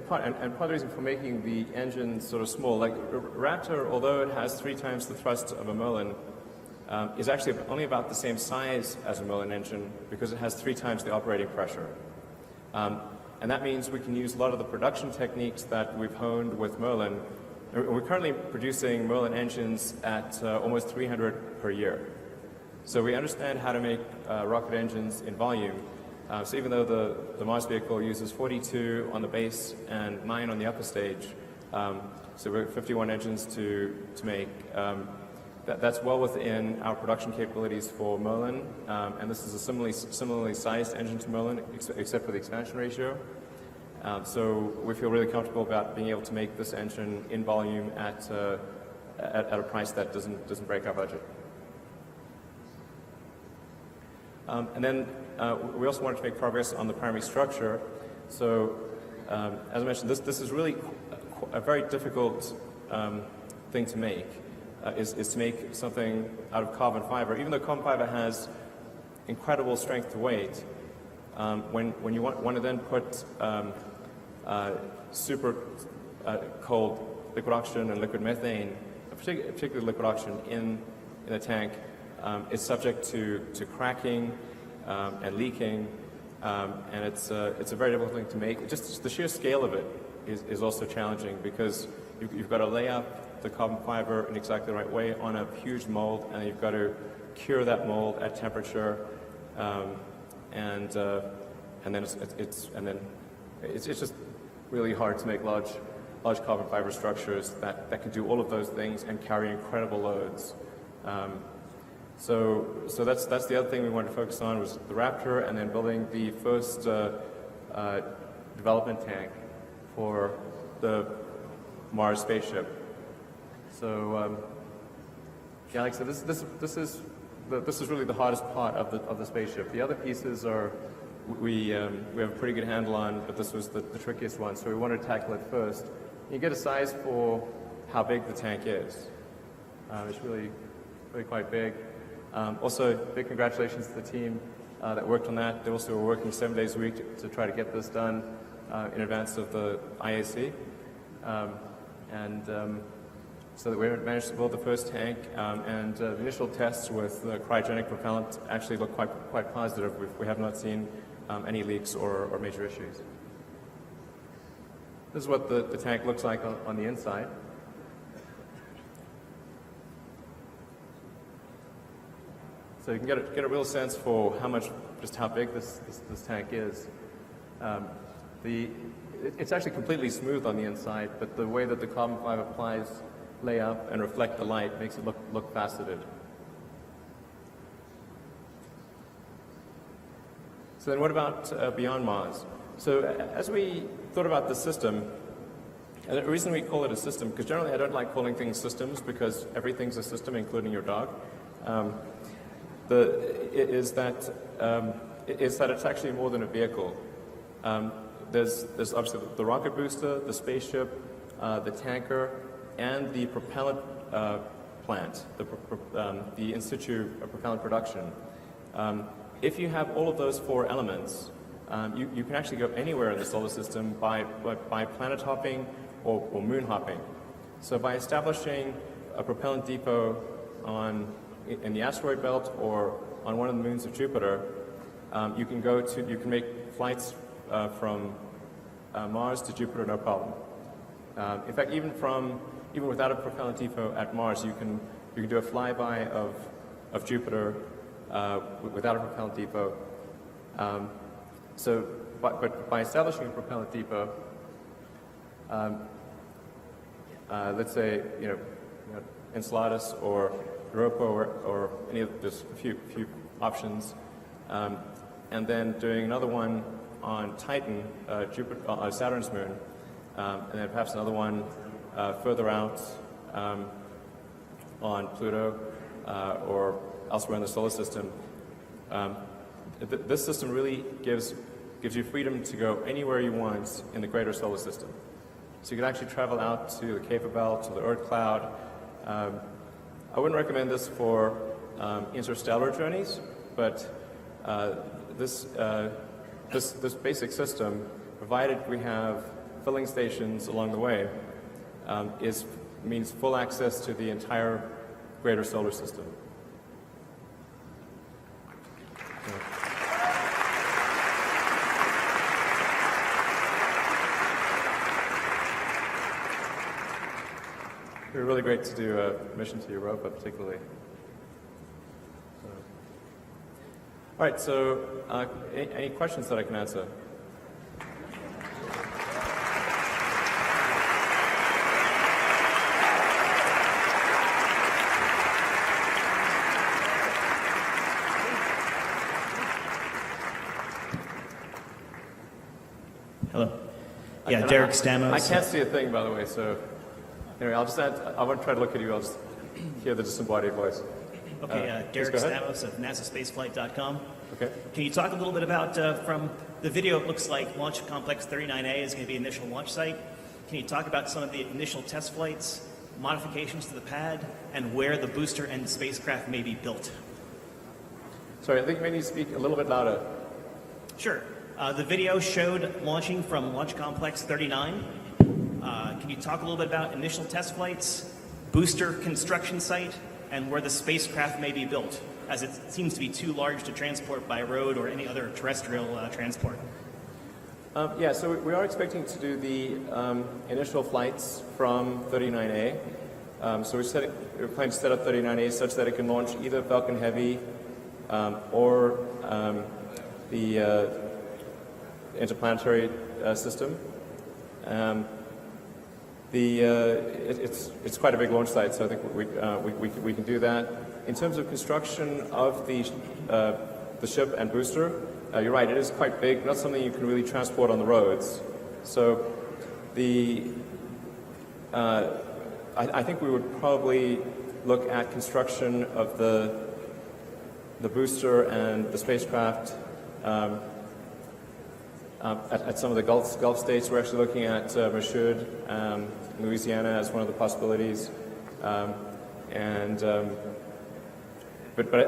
part of the reason for making the engine sort of small, like Raptor, although it has 3 times the thrust of a Merlin, is actually only about the same size as a Merlin engine because it has 3 times the operating pressure. And that means we can use a lot of the production techniques that we've honed with Merlin. We're currently producing Merlin engines at almost 300 per year. So we understand how to make rocket engines in volume. So even though the Mars vehicle uses 42 on the base and 9 on the upper stage, so we're 51 engines to make. That's well within our production capabilities for Merlin, and this is a similarly sized engine to Merlin, except for the expansion ratio. So we feel really comfortable about being able to make this engine in volume at a price that doesn't break our budget. And then we also wanted to make progress on the primary structure. So, as I mentioned, this is really a very difficult thing to make, is to make something out of carbon fiber. Even though carbon fiber has incredible strength to weight, when you want to then put super cold liquid oxygen and liquid methane, particularly liquid oxygen, in a tank, it's subject to cracking and leaking, and it's a very difficult thing to make. Just the sheer scale of it is also challenging because you've got to lay up the carbon fiber in exactly the right way on a huge mold, and you've got to cure that mold at temperature, and then it's just really hard to make large carbon fiber structures that can do all of those things and carry incredible loads. So that's the other thing we wanted to focus on was the Raptor, and then building the first development tank for the Mars spaceship. So yeah, like I said, this is really the hardest part of the spaceship. The other pieces are we have a pretty good handle on, but this was the trickiest one. So we wanted to tackle it first. You get a size for how big the tank is. It's really quite big. Also, big congratulations to the team that worked on that. They also were working 7 days a week to try to get this done in advance of the IAC. So that we managed to build the first tank, and the initial tests with cryogenic propellant actually look quite positive. We have not seen any leaks or major issues. This is what the tank looks like on the inside. So you can get a real sense for just how big this tank is. It's actually completely smooth on the inside, but the way that the carbon fiber plies lay up and reflect the light makes it look faceted. So then what about beyond Mars? So as we thought about the system, and the reason we call it a system, because generally I don't like calling things systems because everything's a system, including your dog, is that it's actually more than a vehicle. There's obviously the rocket booster, the spaceship, the tanker, and the propellant plant, the in situ propellant production. If you have all of those four elements, you can actually go anywhere in the solar system by planet hopping or moon hopping. So by establishing a propellant depot in the asteroid belt or on one of the moons of Jupiter, you can make flights from Mars to Jupiter no problem. In fact, even without a propellant depot at Mars, you can do a flyby of Jupiter without a propellant depot. But by establishing a propellant depot, let's say Enceladus or Europa or any of there's a few options, and then doing another one on Titan, Saturn's moon, and then perhaps another one further out on Pluto or elsewhere in the solar system. This system really gives you freedom to go anywhere you want in the greater solar system. So you can actually travel out to the Kuiper Belt, to the Oort cloud. I wouldn't recommend this for interstellar journeys, but this basic system, provided we have filling stations along the way, means full access to the entire greater solar system. It would be really great to do a mission to Europa, particularly. All right, so any questions that I can answer? Hello. Yeah, Derek Stamos. I can't see a thing, by the way, so anyway, I won't try to look at you. I'll just hear the disembodied voice. Okay, Derek Stamos of NASASpaceflight.com. Okay. Can you talk a little bit about, from the video, it looks like Launch Complex 39A is going to be the initial launch site. Can you talk about some of the initial test flights, modifications to the pad, and where the booster and spacecraft may be built? Sorry, I think maybe you speak a little bit louder. Sure. The video showed launching from Launch Complex 39. Can you talk a little bit about initial test flights, booster construction site, and where the spacecraft may be built, as it seems to be too large to transport by road or any other terrestrial transport? Yeah, so we are expecting to do the initial flights from 39A. So we're planning to set up 39A such that it can launch either Falcon Heavy or the interplanetary system. It's quite a big launch site, so I think we can do that. In terms of construction of the ship and booster, you're right, it is quite big, not something you can really transport on the roads. So I think we would probably look at construction of the booster and the spacecraft at some of the Gulf states. We're actually looking at Mashoud, Louisiana as one of the possibilities. But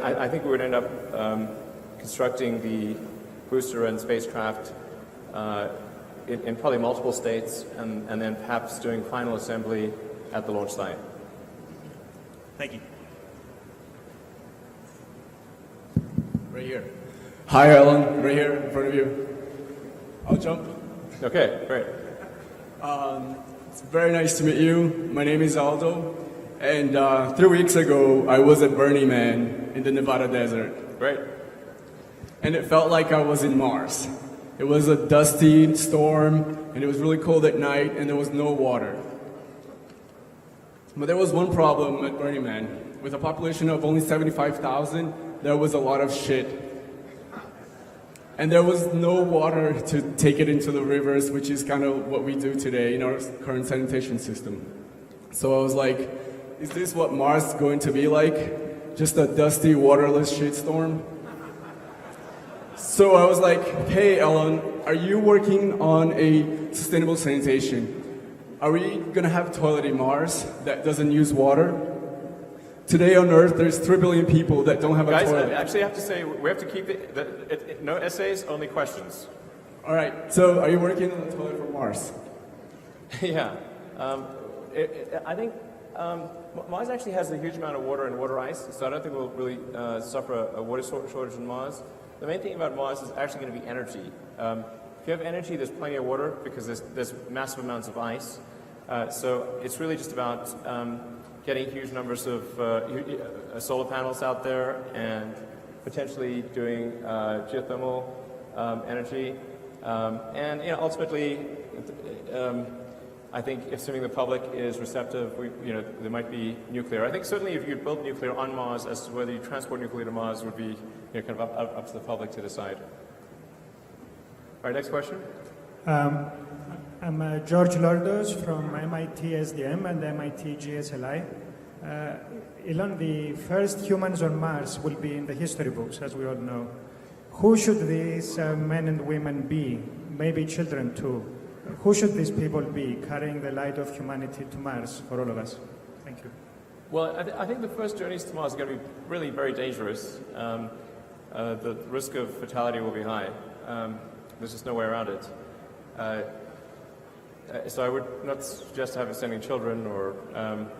I think we would end up constructing the booster and spacecraft in probably multiple states, and then perhaps doing final assembly at the launch site. Thank you. Right here. Hi, Elon. Right here in front of you. I'll jump. Okay, great. It's very nice to meet you. My name is Aldo. And 3 weeks ago, I was at Burning Man in the Nevada desert. Great. And it felt like I was in Mars. It was a dusty storm, and it was really cold at night, and there was no water. But there was one problem at Burning Man. With a population of only 75,000, there was a lot of shit. And there was no water to take it into the rivers, which is kind of what we do today in our current sanitation system. So I was like, is this what Mars is going to be like? Just a dusty, waterless shitstorm? So I was like, hey, Elon, are you working on a sustainable sanitation? Are we going to have a toilet in Mars that doesn't use water? Today on Earth, there's 3 billion people that don't have a toilet. Guys, I actually have to say, we have to keep no essays, only questions. All right, so are you working on a toilet for Mars? Yeah. I think Mars actually has a huge amount of water and water ice, so I don't think we'll really suffer a water shortage on Mars. The main thing about Mars is actually going to be energy. If you have energy, there's plenty of water because there's massive amounts of ice. So it's really just about getting huge numbers of solar panels out there and potentially doing geothermal energy. And ultimately, I think assuming the public is receptive, there might be nuclear. I think certainly if you build nuclear on Mars, as to whether you transport nuclear to Mars would be kind of up to the public to decide. All right, next question. I'm George Lordos from MIT SDM and MIT GSLI. Elon, the first humans on Mars will be in the history books, as we all know. Who should these men and women be? Maybe children too. Who should these people be carrying the light of humanity to Mars for all of us? Thank you. Well, I think the first journeys to Mars are going to be really very dangerous. The risk of fatality will be high. There's just no way around it. So I would not suggest sending children, or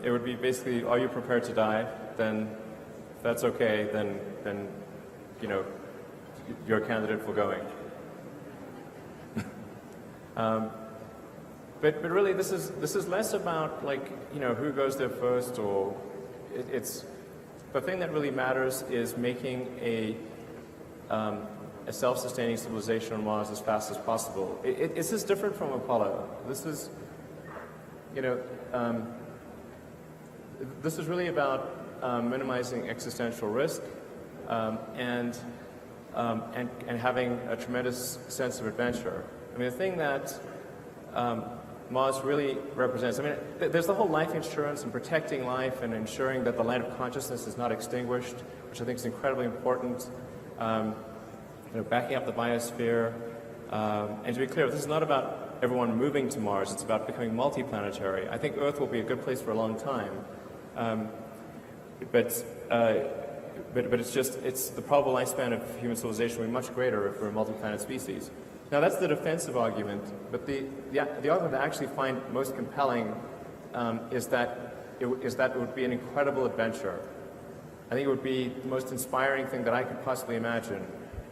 it would be basically, are you prepared to die? Then, if that's okay, then you're a candidate for going. But really, this is less about who goes there first, or it's the thing that really matters is making a self-sustaining civilization on Mars as fast as possible. This is different from Apollo. This is, this is really about minimizing existential risk and having a tremendous sense of adventure. I mean, the thing that Mars really represents, there's the whole life insurance and protecting life and ensuring that the light of consciousness is not extinguished, which I think is incredibly important. Backing up the biosphere. And to be clear, this is not about everyone moving to Mars, it's about becoming multiplanetary. I think Earth will be a good place for a long time. But it's the probable lifespan of human civilization will be much greater if we're a multi-planet species. Now that's the defensive argument, but the argument that I actually find most compelling is that it would be an incredible adventure. I think it would be the most inspiring thing that I could possibly imagine.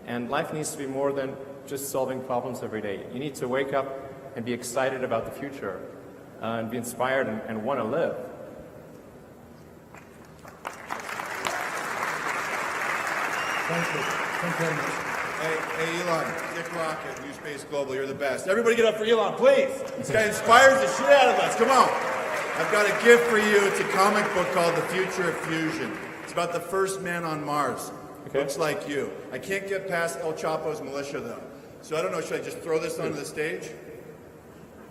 And life needs to be more than just solving problems every day. You need to wake up and be excited about the future and be inspired and want to live. Thank you. Thank you very much. Hey, Elon, Dick Rocket, New Space Global, you're the best. Everybody get up for Elon, please. This guy inspires the shit out of us. Come on. I've got a gift for you. It's a comic book called The Future of Fusion. It's about the first man on Mars. Okay. Looks like you. I can't get past El Chapo's militia, though. So I don't know, should I just throw this onto the stage?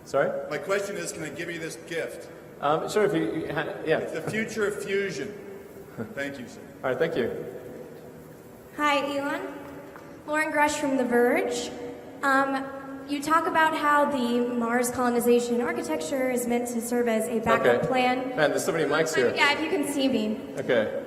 Sorry? My question is, can I give you this gift? Sure, if you yeah. It's The Future of Fusion. Thank you, sir. All right, thank you. Hi, Elon. Lauren Grush from The Verge. You talk about how the Mars colonization architecture is meant to serve as a backup plan. Man, there's so many mics here. Yeah, if you can see me. Okay.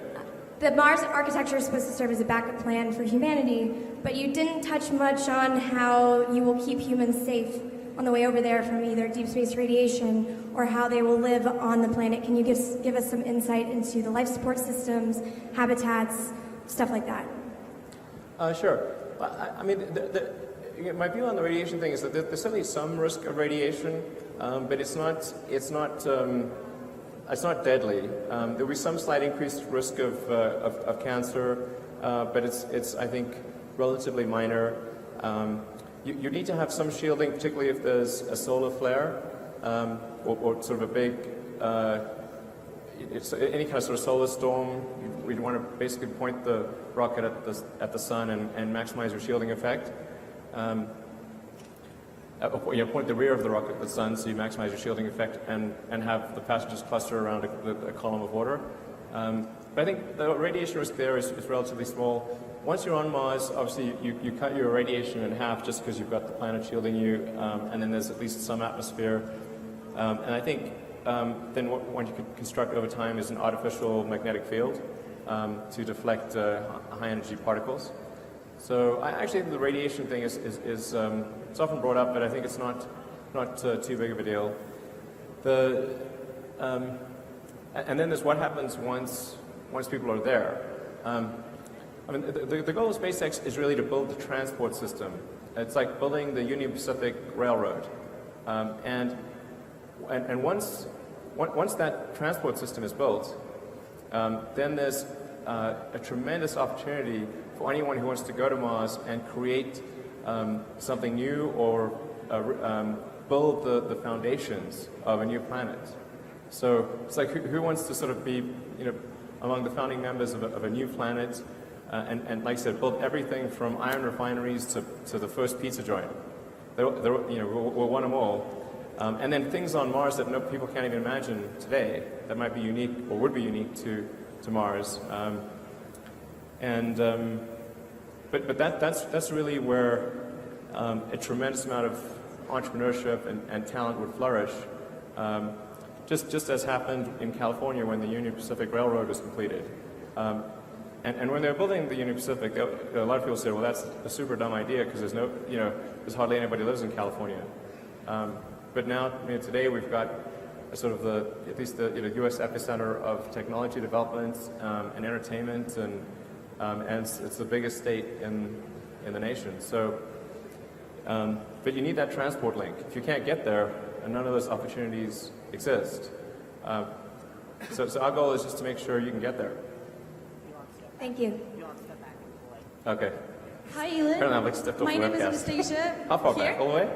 The Mars architecture is supposed to serve as a backup plan for humanity, but you didn't touch much on how you will keep humans safe on the way over there from either deep space radiation or how they will live on the planet. Can you give us some insight into the life support systems, habitats, stuff like that? Sure. I mean, my view on the radiation thing is that there's certainly some risk of radiation, but it's not deadly. There'll be some slight increased risk of cancer, but it's I think relatively minor. You need to have some shielding, particularly if there's a solar flare or sort of a big. It's any kind of sort of solar storm. We'd want to basically point the rocket at the sun and maximize your shielding effect. Point the rear of the rocket at the sun so you maximize your shielding effect and have the passengers cluster around a column of water. But I think the radiation risk there is relatively small. Once you're on Mars, obviously you cut your radiation in half just because you've got the planet shielding you, and then there's at least some atmosphere. And I think then what you could construct over time is an artificial magnetic field to deflect high-energy particles. So I actually think the radiation thing is it's often brought up, but I think it's not too big of a deal. And then there's what happens once people are there. I mean, the goal of SpaceX is really to build the transport system. It's like building the Union Pacific Railroad, and once that transport system is built, then there's a tremendous opportunity for anyone who wants to go to Mars and create something new or build the foundations of a new planet. So it's like who wants to sort of be, among the founding members of a new planet, and like I said, build everything from iron refineries to the first pizza joint. We'll want them all. And then things on Mars that people can't even imagine today that might be unique or would be unique to Mars. But that's really where a tremendous amount of entrepreneurship and talent would flourish. Just as happened in California when the Union Pacific Railroad was completed. And when they were building the Union Pacific, a lot of people said, well, that's a super dumb idea because there's hardly anybody who lives in California. But now, today we've got sort of at least the U.S. epicenter of technology development and entertainment, and it's the biggest state in the nation. So, but you need that transport link. If you can't get there, none of those opportunities exist. So our goal is just to make sure you can get there. Thank you. Okay. Hi, Elon. My name is Anastasia. How far back? All the way?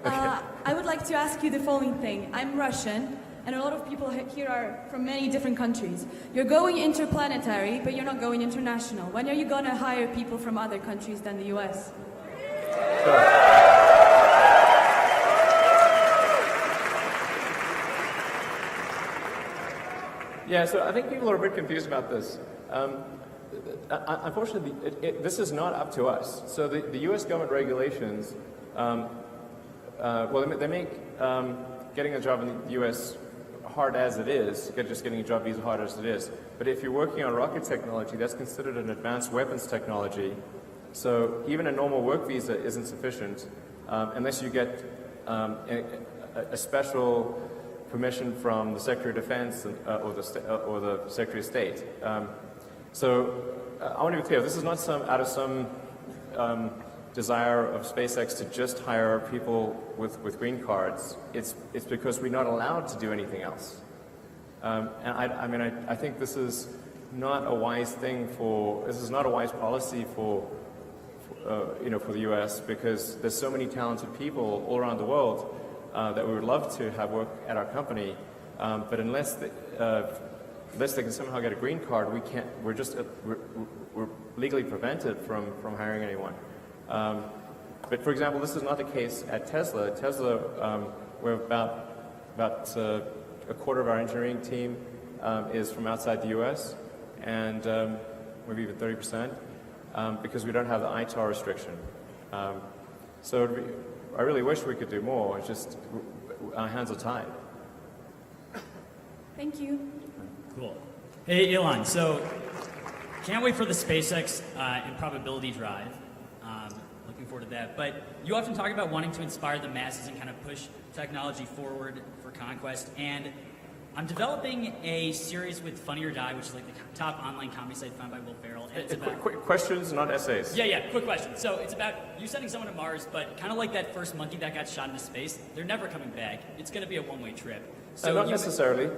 I would like to ask you the following thing. I'm Russian, and a lot of people here are from many different countries. You're going interplanetary, but you're not going international. When are you going to hire people from other countries than the US? Sure. Yeah, so I think people are a bit confused about this. Unfortunately, this is not up to us. So the U.S. government regulations, they make getting a job in the U.S. hard as it is, just getting a job visa hard as it is. But if you're working on rocket technology, that's considered an advanced weapons technology. So even a normal work visa isn't sufficient unless you get a special permission from the Secretary of Defense or the Secretary of State. So I want to be clear, this is not out of some desire of SpaceX to just hire people with green cards. It's because we're not allowed to do anything else. And I think this is not a wise thing this is not a wise policy for the U.S. because there's so many talented people all around the world that we would love to have work at our company, but unless they can somehow get a green card, we can't. We're legally prevented from hiring anyone. But for example, this is not the case at Tesla. Tesla, we're about a quarter of our engineering team is from outside the U.S. and maybe even 30%, because we don't have the ITAR restriction. So I really wish we could do more. It's just our hands are tied. Thank you. Cool. Hey, Elon. So can't wait for the SpaceX Improbability Drive. Looking forward to that. But you often talk about wanting to inspire the masses and kind of push technology forward for conquest. And I'm developing a series with Funny or Die, which is like the top online comedy site found by Will Ferrell. And it's about Quick questions, not essays. Yeah, quick question. So it's about you sending someone to Mars, but kind of like that first monkey that got shot into space. They're never coming back. It's going to be a one-way trip. So Not necessarily.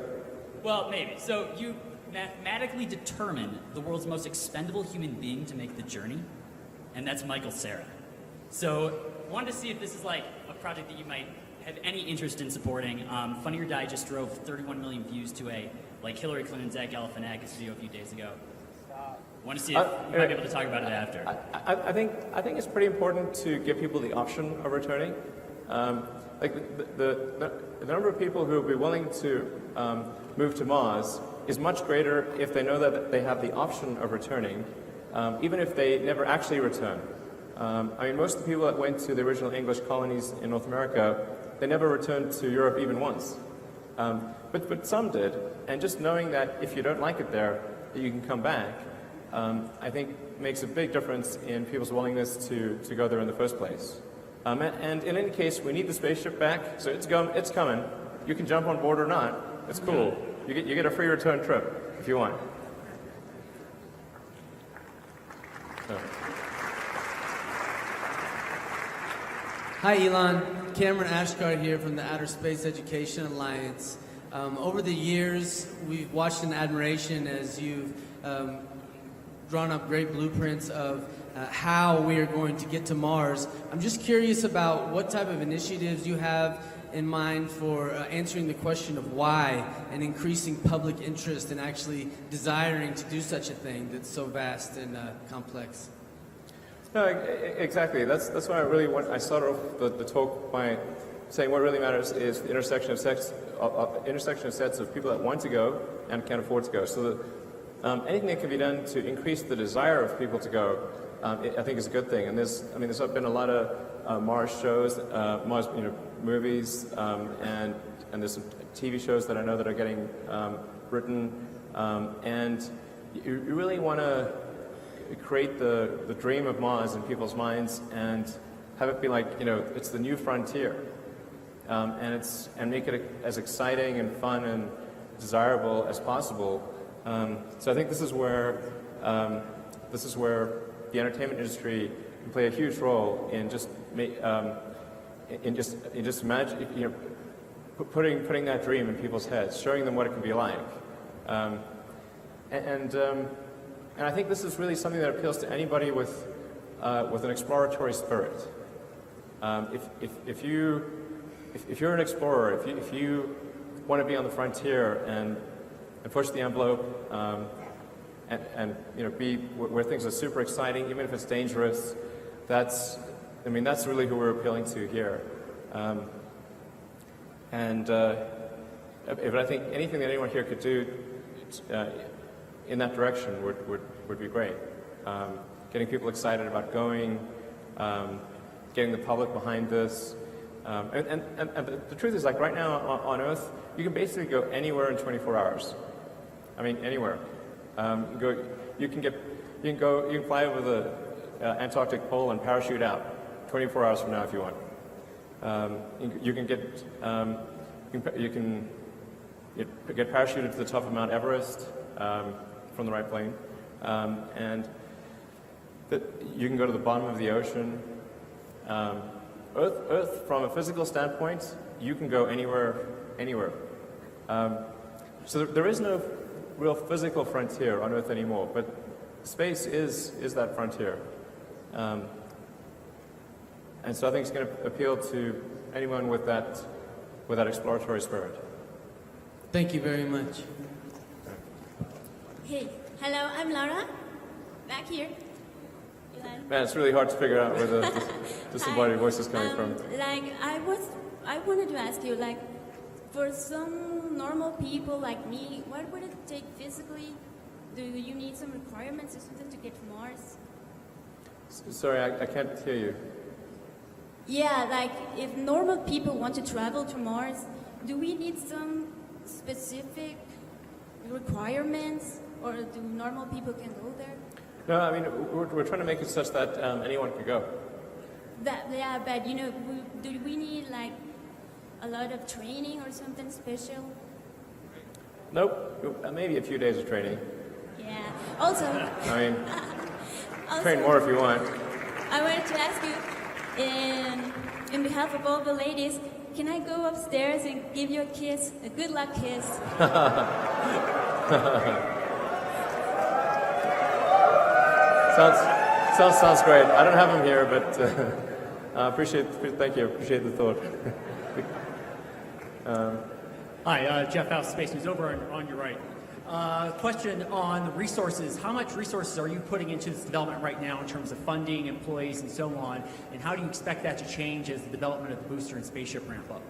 Well, maybe. So you mathematically determine the world's most expendable human being to make the journey, and that's Michael Cera. So wanted to see if this is like a project that you might have any interest in supporting. Funny or Die just drove 31 million views to a like Hillary Clinton, Zach Galifianakis video a few days ago. Want to see if you might be able to talk about it after. I think it's pretty important to give people the option of returning. Like the number of people who would be willing to move to Mars is much greater if they know that they have the option of returning, even if they never actually return. I mean, most of the people that went to the original English colonies in North America, they never returned to Europe even once. But some did, and just knowing that if you don't like it there, that you can come back, I think makes a big difference in people's willingness to go there in the first place. And in any case, we need the spaceship back, so it's coming. You can jump on board or not. It's cool. You get a free return trip if you want. So. Hi, Elon. Cameron Ashgard here from the Outer Space Education Alliance. Over the years, we've watched in admiration as you've drawn up great blueprints of how we are going to get to Mars. I'm just curious about what type of initiatives you have in mind for answering the question of why and increasing public interest in actually desiring to do such a thing that's so vast and complex. No, exactly. That's why I started off the talk by saying what really matters is the intersection of sets of people that want to go and can afford to go. So that anything that can be done to increase the desire of people to go, I think is a good thing. And there's been a lot of Mars shows, Mars movies, and there's some TV shows that I know that are getting written, and you really want to create the dream of Mars in people's minds and have it be like, it's the new frontier, and make it as exciting and fun and desirable as possible. So I think this is where the entertainment industry can play a huge role in just imagine, putting that dream in people's heads, showing them what it can be like, and I think this is really something that appeals to anybody with an exploratory spirit. If you're an explorer, if you want to be on the frontier and push the envelope, and be where things are super exciting, even if it's dangerous, that's really who we're appealing to here. But I think anything that anyone here could do in that direction would be great. Getting people excited about going, getting the public behind this. And the truth is, like right now on Earth, you can basically go anywhere in 24 hours. I mean, anywhere. You can fly over the Antarctic pole and parachute out 24 hours from now if you want. You can get parachuted to the top of Mount Everest from the right plane, and you can go to the bottom of the ocean. Earth, from a physical standpoint, you can go anywhere. So there is no real physical frontier on Earth anymore, but space is that frontier. And so I think it's going to appeal to anyone with that exploratory spirit. Thank you very much. Hey, hello, I'm Laura, back here. Elon. Man, it's really hard to figure out where the disembodied voice is coming from. I wanted to ask you, for some normal people like me, what would it take physically? Do you need some requirements or something to get to Mars? Sorry, I can't hear you. Yeah, if normal people want to travel to Mars, do we need some specific requirements, or do normal people can go there? No, I mean, we're trying to make it such that anyone can go. But do we need a lot of training or something special? Nope, maybe a few days of training. Yeah. Also, I mean, also, train more if you want. I wanted to ask you, in behalf of all the ladies, can I go upstairs and give you a kiss, a good luck kiss? Sounds great. I don't have him here, but thank you. Appreciate the thought. Hi, Jeff House, Space News, over on your right. Question on the resources. How much resources are you putting into this development right now in terms of funding, employees, and so on? And how do you expect that to change as the development of the booster and spaceship ramp up?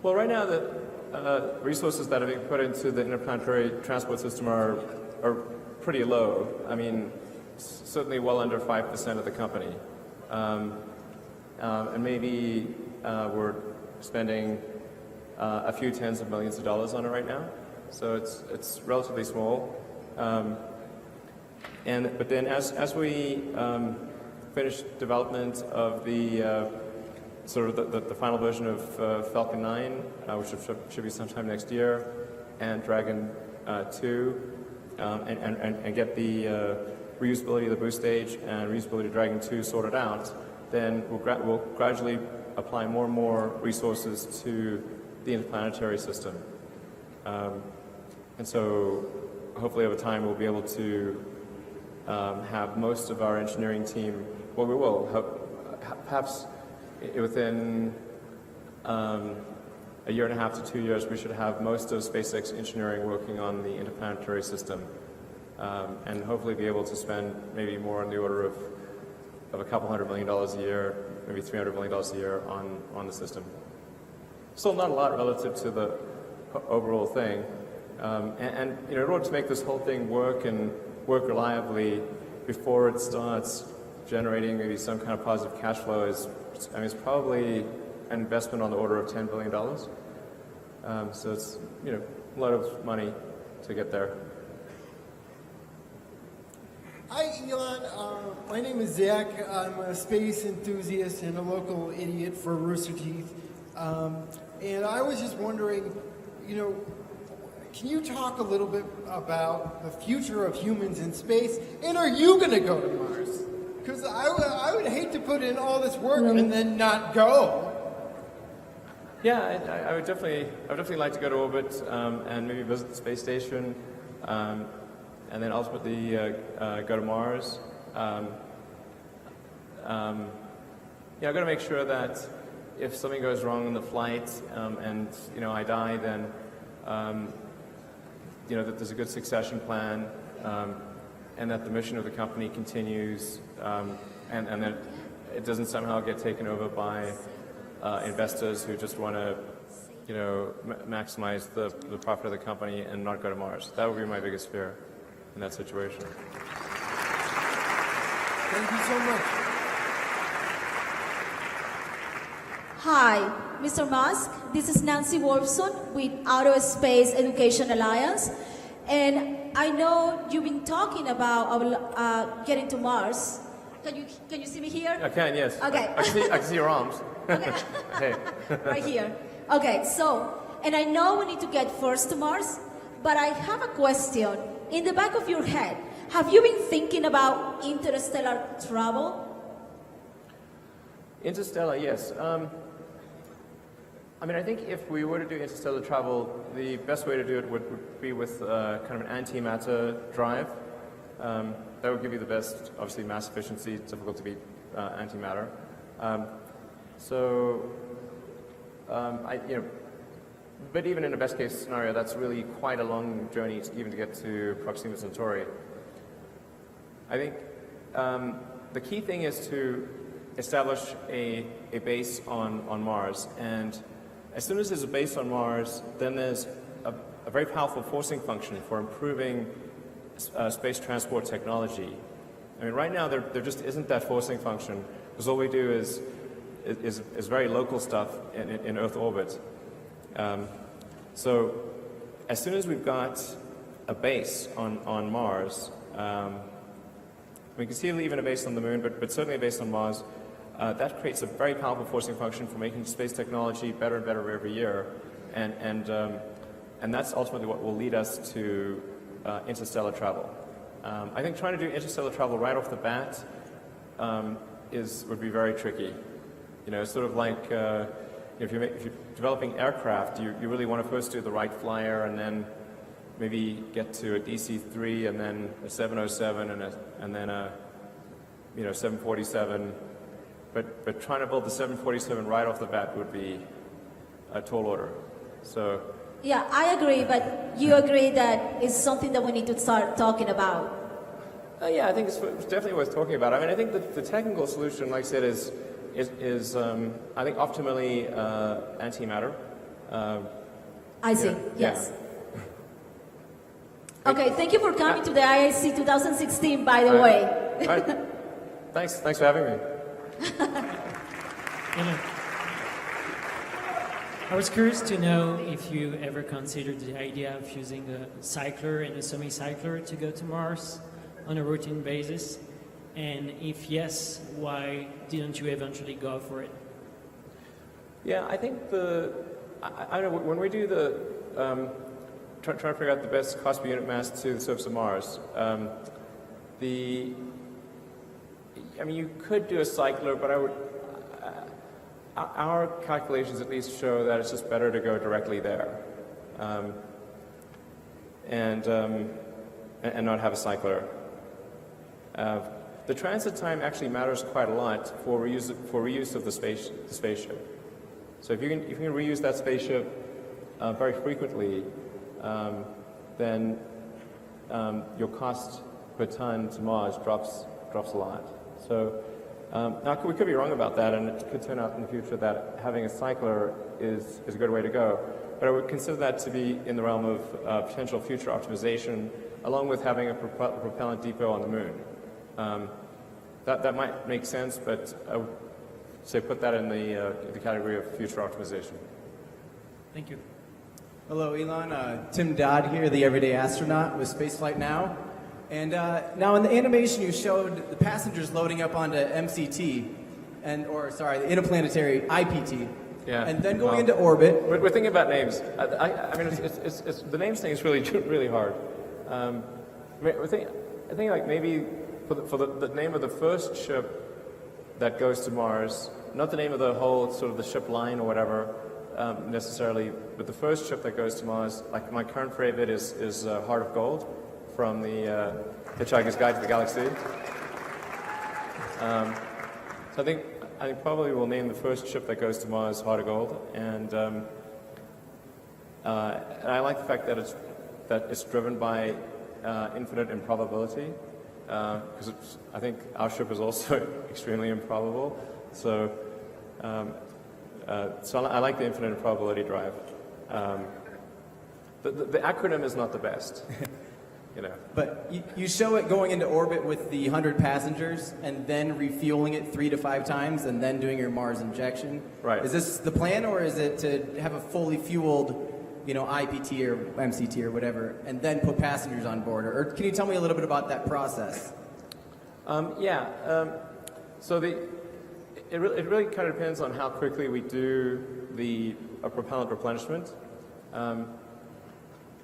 Well, right now the resources that are being put into the interplanetary transport system are pretty low. I mean, certainly well under 5% of the company. And maybe we're spending a few tens of millions of dollars on it right now. So it's relatively small. But then as we finish development of the sort of the final version of Falcon 9, which should be sometime next year, and Dragon 2, and get the reusability of the boost stage and reusability of Dragon 2 sorted out, then we'll gradually apply more and more resources to the interplanetary system. And so hopefully over time we'll be able to have most of our engineering team, well, we will, perhaps within a year and a half to 2 years, we should have most of SpaceX engineering working on the interplanetary system, and hopefully be able to spend maybe more on the order of a couple $100 million a year, maybe $300 million a year on the system. Still not a lot relative to the overall thing. And in order to make this whole thing work and work reliably before it starts generating maybe some kind of positive cash flow it's probably an investment on the order of $10 billion. So it's, a lot of money to get there. Hi, Elon. My name is Zach. I'm a space enthusiast and a local idiot for Rooster Teeth. And I was just wondering, can you talk a little bit about the future of humans in space? And are you going to go to Mars? Because I would hate to put in all this work and then not go. Yeah, I would definitely like to go to orbit and maybe visit the space station, and then ultimately go to Mars. I've got to make sure that if something goes wrong in the flight and I die, then that there's a good succession plan, and that the mission of the company continues, and that it doesn't somehow get taken over by investors who just want to, maximize the profit of the company and not go to Mars. That would be my biggest fear in that situation. Thank you so much. Hi, Mr. Musk. This is Nancy Wolfson with Outer Space Education Alliance. And I know you've been talking about getting to Mars. Can you see me here? I can, yes. Okay. I can see your arms. Okay. Hey. Right here. Okay, so, and I know we need to get first to Mars, but I have a question. In the back of your head, have you been thinking about interstellar travel? Interstellar, yes. I think if we were to do interstellar travel, the best way to do it would be with kind of an antimatter drive. That would give you the best, obviously, mass efficiency. It's difficult to beat antimatter. But even in a best case scenario, that's really quite a long journey even to get to Proxima Centauri. I think the key thing is to establish a base on Mars, and as soon as there's a base on Mars, then there's a very powerful forcing function for improving space transport technology. Right now there just isn't that forcing function, because all we do is very local stuff in Earth orbit. So as soon as we've got a base on Mars, we can see even a base on the Moon, but certainly a base on Mars, that creates a very powerful forcing function for making space technology better and better every year. And and that's ultimately what will lead us to interstellar travel. I think trying to do interstellar travel right off the bat would be very tricky. You know, sort of like if you're developing aircraft, you really want to first do the Wright Flyer and then maybe get to a DC-3 and then a 707 and then a 747. But trying to build the 747 right off the bat would be a tall order. So. Yeah, I agree, but you agree that it's something that we need to start talking about. Yeah, I think it's definitely worth talking about. I mean, I think the technical solution, like I said, is I think optimally antimatter. I see. Yeah, yes. Yeah. Okay, thank you for coming to the IIC 2016. By the way. All right. Thanks for having me. I was curious to know if you ever considered the idea of using a cycler and a semi-cycler to go to Mars on a routine basis, and if yes, why didn't you eventually go for it? Yeah, I think I don't know, when we do the trying to figure out the best cost per unit mass to the surface of Mars, I mean, you could do a cycler, but our calculations at least show that it's just better to go directly there, and not have a cycler. The transit time actually matters quite a lot for reuse of the spaceship. So if you can reuse that spaceship very frequently, then your cost per ton to Mars drops a lot. So now we could be wrong about that, and it could turn out in the future that having a cycler is a good way to go. But I would consider that to be in the realm of potential future optimization, along with having a propellant depot on the moon. That might make sense, but I would say put that in the category of future optimization. Thank you. Hello, Elon. Tim Dodd here, the Everyday Astronaut with Spaceflight Now. And now in the animation you showed the passengers loading up onto MCT, the Interplanetary IPT, yeah, and then going into orbit. We're thinking about names. I mean, it's the names thing is really hard. I think like maybe for the name of the first ship that goes to Mars, not the name of the whole sort of the ship line or whatever necessarily, but the first ship that goes to Mars. Like my current favorite is Heart of Gold from the Hitchhiker's Guide to the Galaxy. So I think probably we'll name the first ship that goes to Mars Heart of Gold, and I like the fact that it's driven by infinite improbability, because I think our ship is also extremely improbable. So I like the infinite improbability drive. The acronym is not the best. You know. But you show it going into orbit with the 100 passengers and then refueling it 3 to 5 times and then doing your Mars injection. Right. Is this the plan, or is it to have a fully fueled, IPT or MCT or whatever, and then put passengers on board? Or can you tell me a little bit about that process? So it really kind of depends on how quickly we do the propellant replenishment.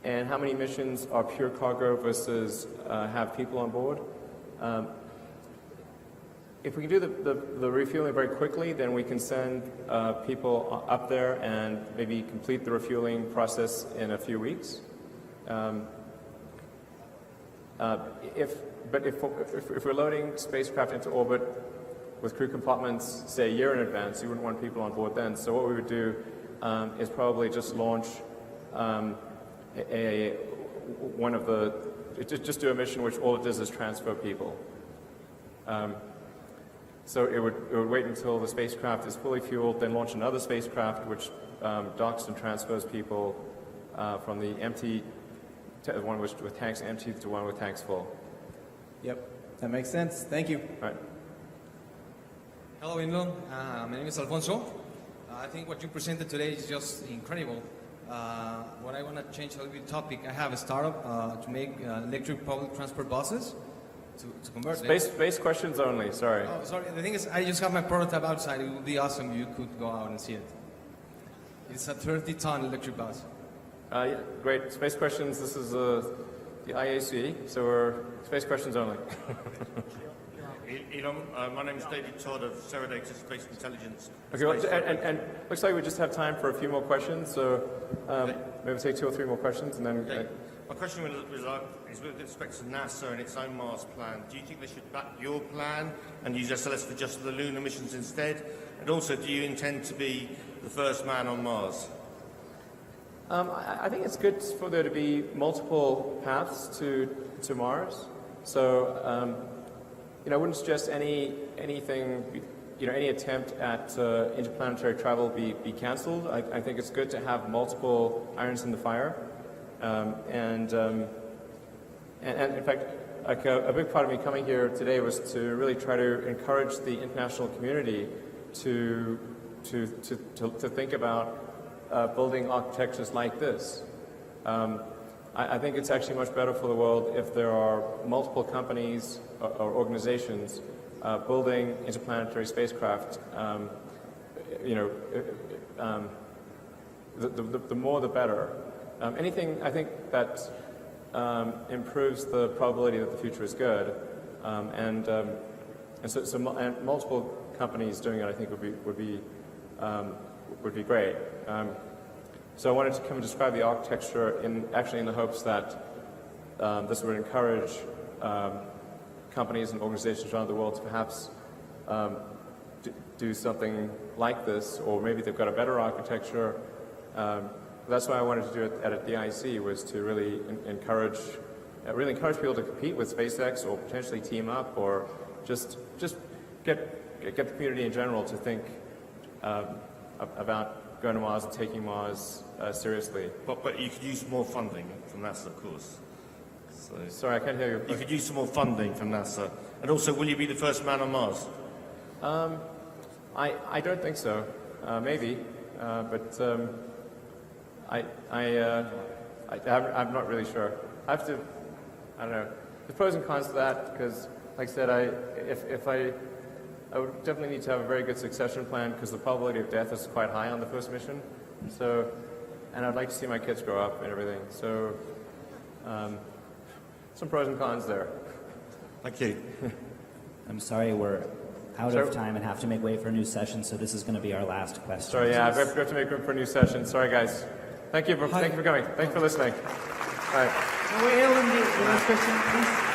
And how many missions are pure cargo versus have people on board. If we can do the refueling very quickly, then we can send people up there and maybe complete the refueling process in a few weeks. If we're loading spacecraft into orbit with crew compartments, say a year in advance, you wouldn't want people on board then. So what we would do is probably just launch just do a mission which all it does is transfer people. So it would wait until the spacecraft is fully fueled, then launch another spacecraft which docks and transfers people from the empty, one with tanks empty to one with tanks full. Yep, that makes sense. Thank you. All right. Hello, Elon. My name is Alfonso. I think what you presented today is just incredible. What I want to change a little bit topic, I have a startup to make electric public transport buses to convert them. Space questions only, sorry. Oh, sorry. The thing is, I just have my prototype outside. It would be awesome if you could go out and see it. It's a 30-ton electric bus. Yeah, great. Space questions. This is the IAC, so we're space questions only. Elon, my name is David Todd of Serodata Space Intelligence. Okay, well, and looks like we just have time for a few more questions, so maybe take 2 or 3 more questions, and then... Okay. My question is with respect to NASA and its own Mars plan. Do you think they should back your plan and use SLS for just the lunar missions instead? And also, do you intend to be the first man on Mars? I think it's good for there to be multiple paths to Mars. So, I wouldn't suggest anything, any attempt at interplanetary travel be cancelled. I think it's good to have multiple irons in the fire. And in fact, like a big part of me coming here today was to really try to encourage the international community to think about building architectures like this. I think it's actually much better for the world if there are multiple companies or organizations building interplanetary spacecraft. The more the better. Anything I think that improves the probability that the future is good, and multiple companies doing it, I think would be great. So I wanted to come and describe the architecture in the hopes that this would encourage companies and organizations around the world to perhaps do something like this, or maybe they've got a better architecture. That's why I wanted to do it at the IC, was to really encourage people to compete with SpaceX, or potentially team up, or just get the community in general to think about going to Mars and taking Mars seriously. But you could use more funding from NASA, of course. So, sorry, I can't hear you. You could use some more funding from NASA. And also, will you be the first man on Mars? I don't think so. Maybe, but I'm not really sure. I don't know. There's pros and cons to that, because, like I said, I would definitely need to have a very good succession plan, because the probability of death is quite high on the first mission. So, and I'd like to see my kids grow up and everything. So, some pros and cons there. Thank you. I'm sorry, we're out of time and have to make way for a new session, so this is going to be our last question. Sorry, yeah, we have to make room for a new session. Sorry, guys. Thank you for coming. Thank you for listening. All right. Elon, the last question, please.